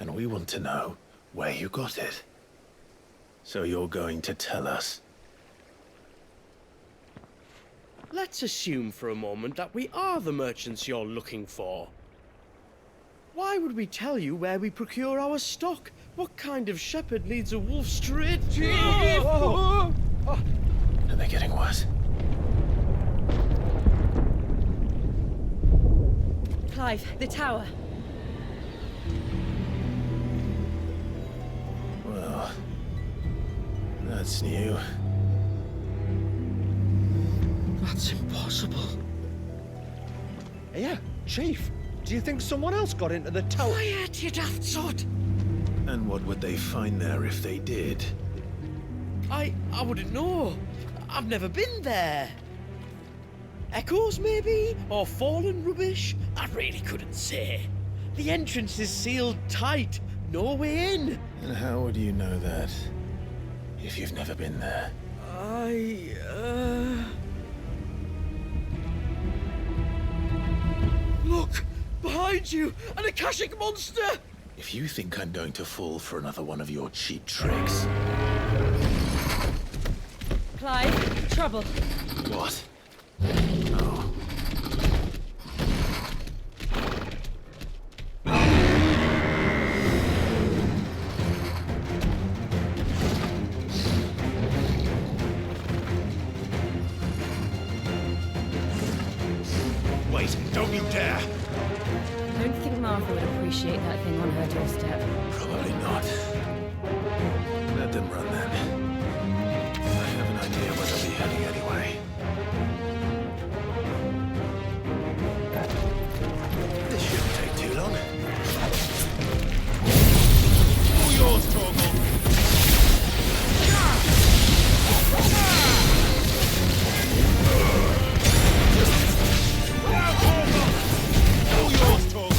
And we want to know where you got it. So you're going to tell us? Let's assume for a moment that we are the merchants you're looking for. Why would we tell you where we procure our stock? What kind of shepherd leads a wolf straight to... Are they getting worse? Clive, the tower. Well, that's new. That's impossible. Yeah, Chief. Do you think someone else got into the tower? Quiet, you daft sod! And what would they find there if they did? I wouldn't know. I've never been there. Echoes, maybe? Or fallen rubbish? I really couldn't say. The entrance is sealed tight. No way in. And how would you know that? If you've never been there? Look! Behind you! An Akashic monster! If you think I'm going to fall for another one of your cheap tricks... Clive, trouble. What? Oh. Wait, don't you dare! I don't think Martha would appreciate that thing on her doorstep. Probably not. Let them run then. I have an idea where they'll be heading anyway. This shouldn't take too long. All yours, Torgal! All yours, Torgal!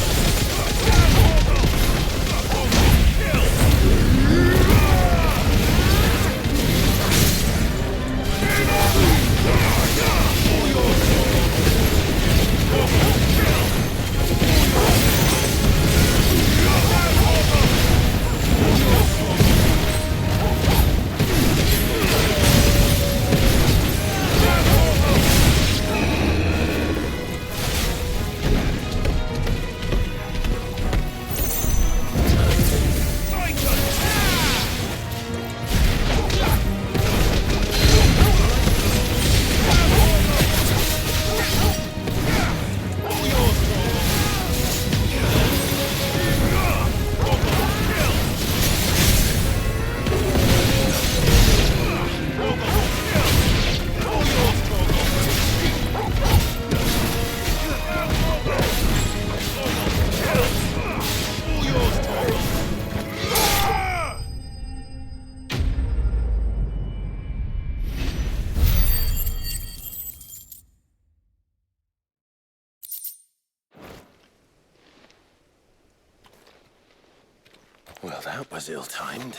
Well, that was ill-timed.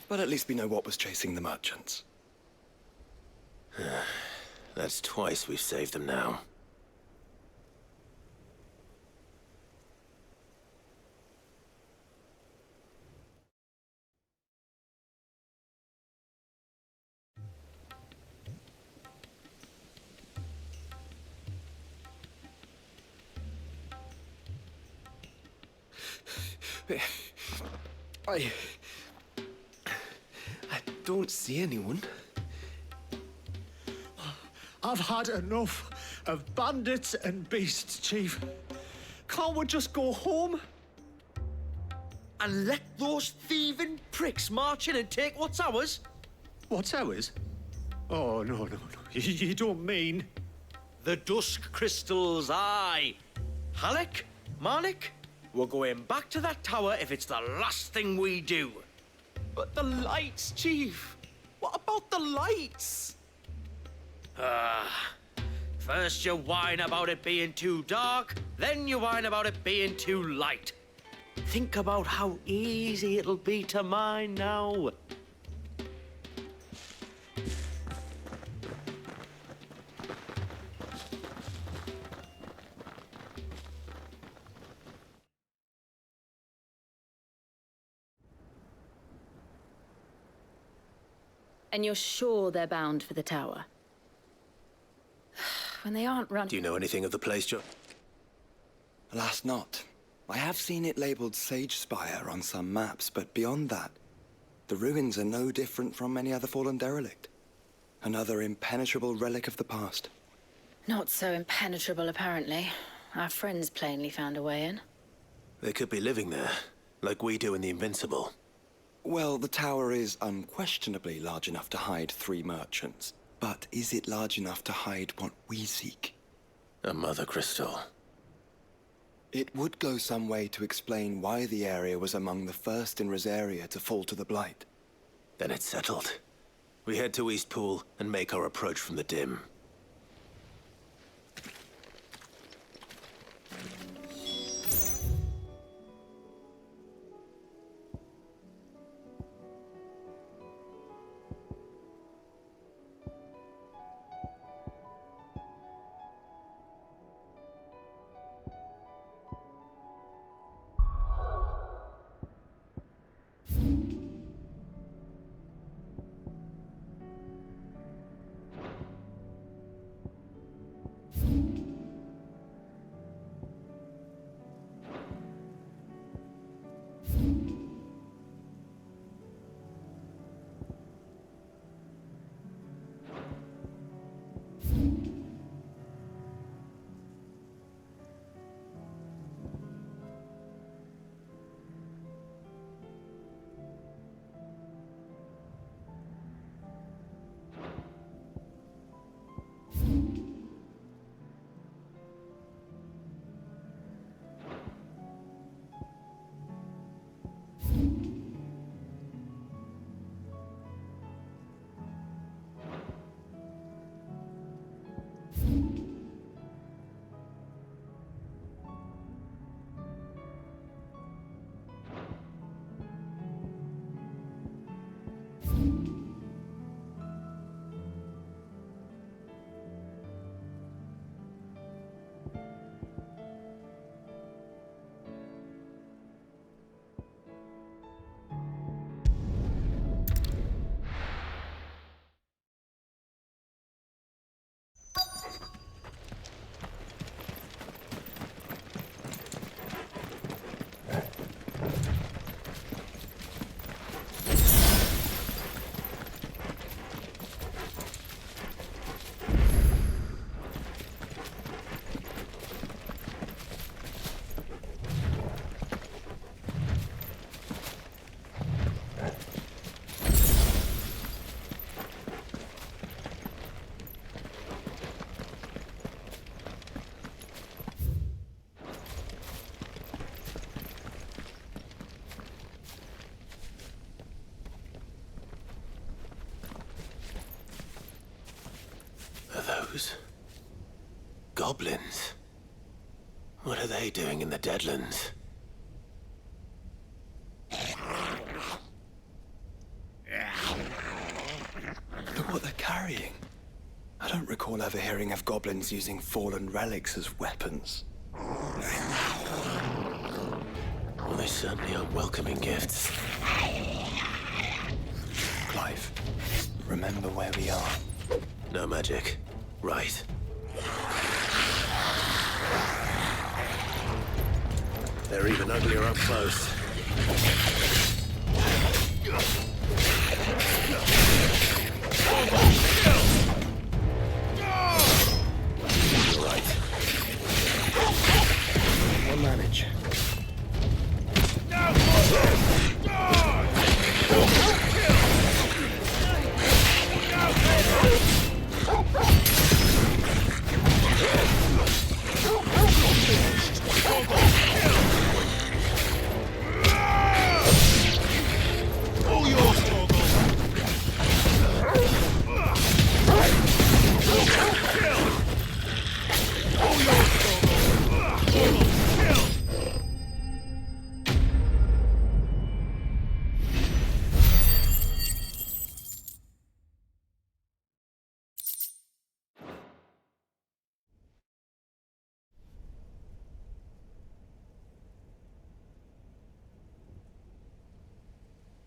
But at least we know what was chasing the merchants. That's twice we've saved them now. I don't see anyone. I've had enough of bandits and beasts, Chief. Can't we just go home? And let those thieving pricks march in and take what's ours? What's ours? Oh, no. You don't mean... The dusk crystals, aye. Halleck, Marnik, we're going back to that tower if it's the last thing we do. But the lights, Chief. What about the lights? First you whine about it being too dark, then you whine about it being too light. Think about how easy it'll be to mine now. And you're sure they're bound for the tower? When they aren't running... Do you know anything of the place, Joe? Alas, not. I have seen it labeled Sage Spire on some maps, but beyond that, the ruins are no different from any other fallen derelict. Another impenetrable relic of the past. Not so impenetrable, apparently. Our friends plainly found a way in. They could be living there, like we do in the Invincible. Well, the tower is unquestionably large enough to hide 3 merchants. But is it large enough to hide what we seek? A mother crystal. It would go some way to explain why the area was among the first in Rosaria to fall to the Blight. Then it's settled. We head to Eastpool and make our approach from the dim. those? Goblins? What are they doing in the Deadlands? Look what they're carrying. I don't recall ever hearing of goblins using fallen relics as weapons. Well, they certainly aren't welcoming gifts. Clive, remember where we are. No magic. Right. They're even uglier up close. You're right. We'll manage.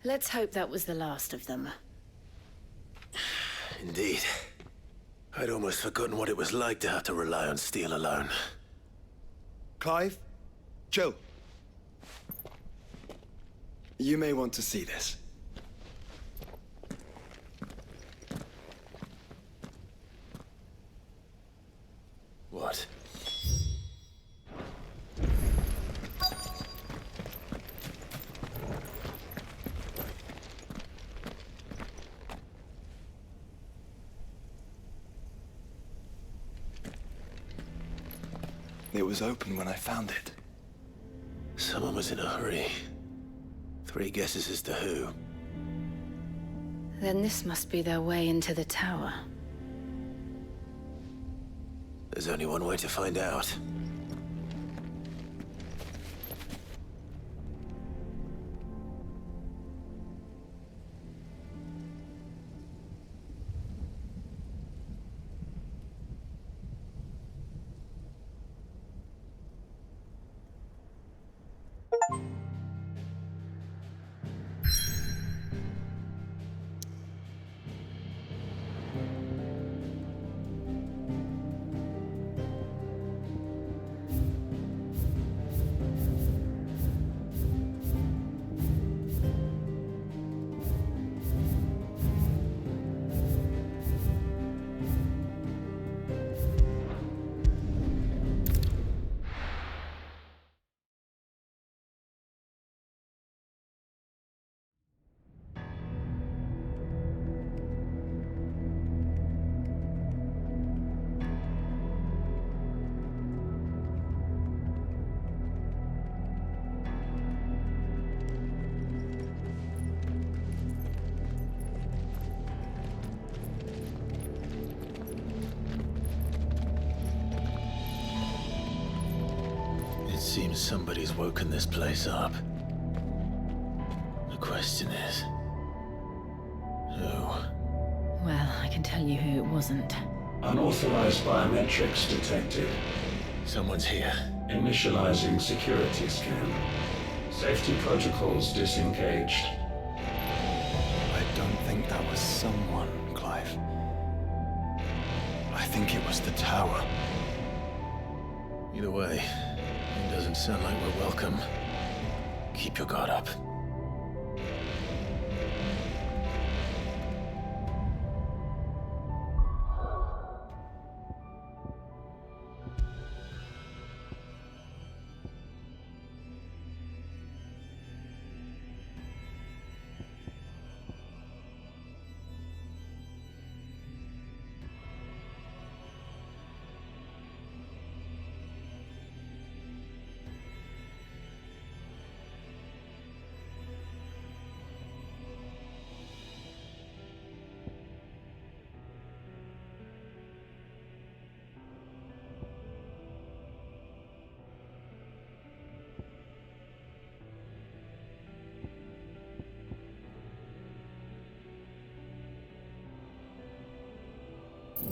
Let's hope that was the last of them. Indeed. I'd almost forgotten what it was like to have to rely on steel alone. Clive? Joe? You may want to see this. What? It was open when I found it. Someone was in a hurry. 3 guesses as to who. Then this must be their way into the tower. There's only one way to find out. Seems somebody's woken this place up. The question is, who? Well, I can tell you who it wasn't. Unauthorized biometrics detected. Someone's here. Initializing security scan. Safety protocols disengaged. I don't think that was someone, Clive. I think it was the tower. Either way, it doesn't sound like we're welcome. Keep your guard up.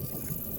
you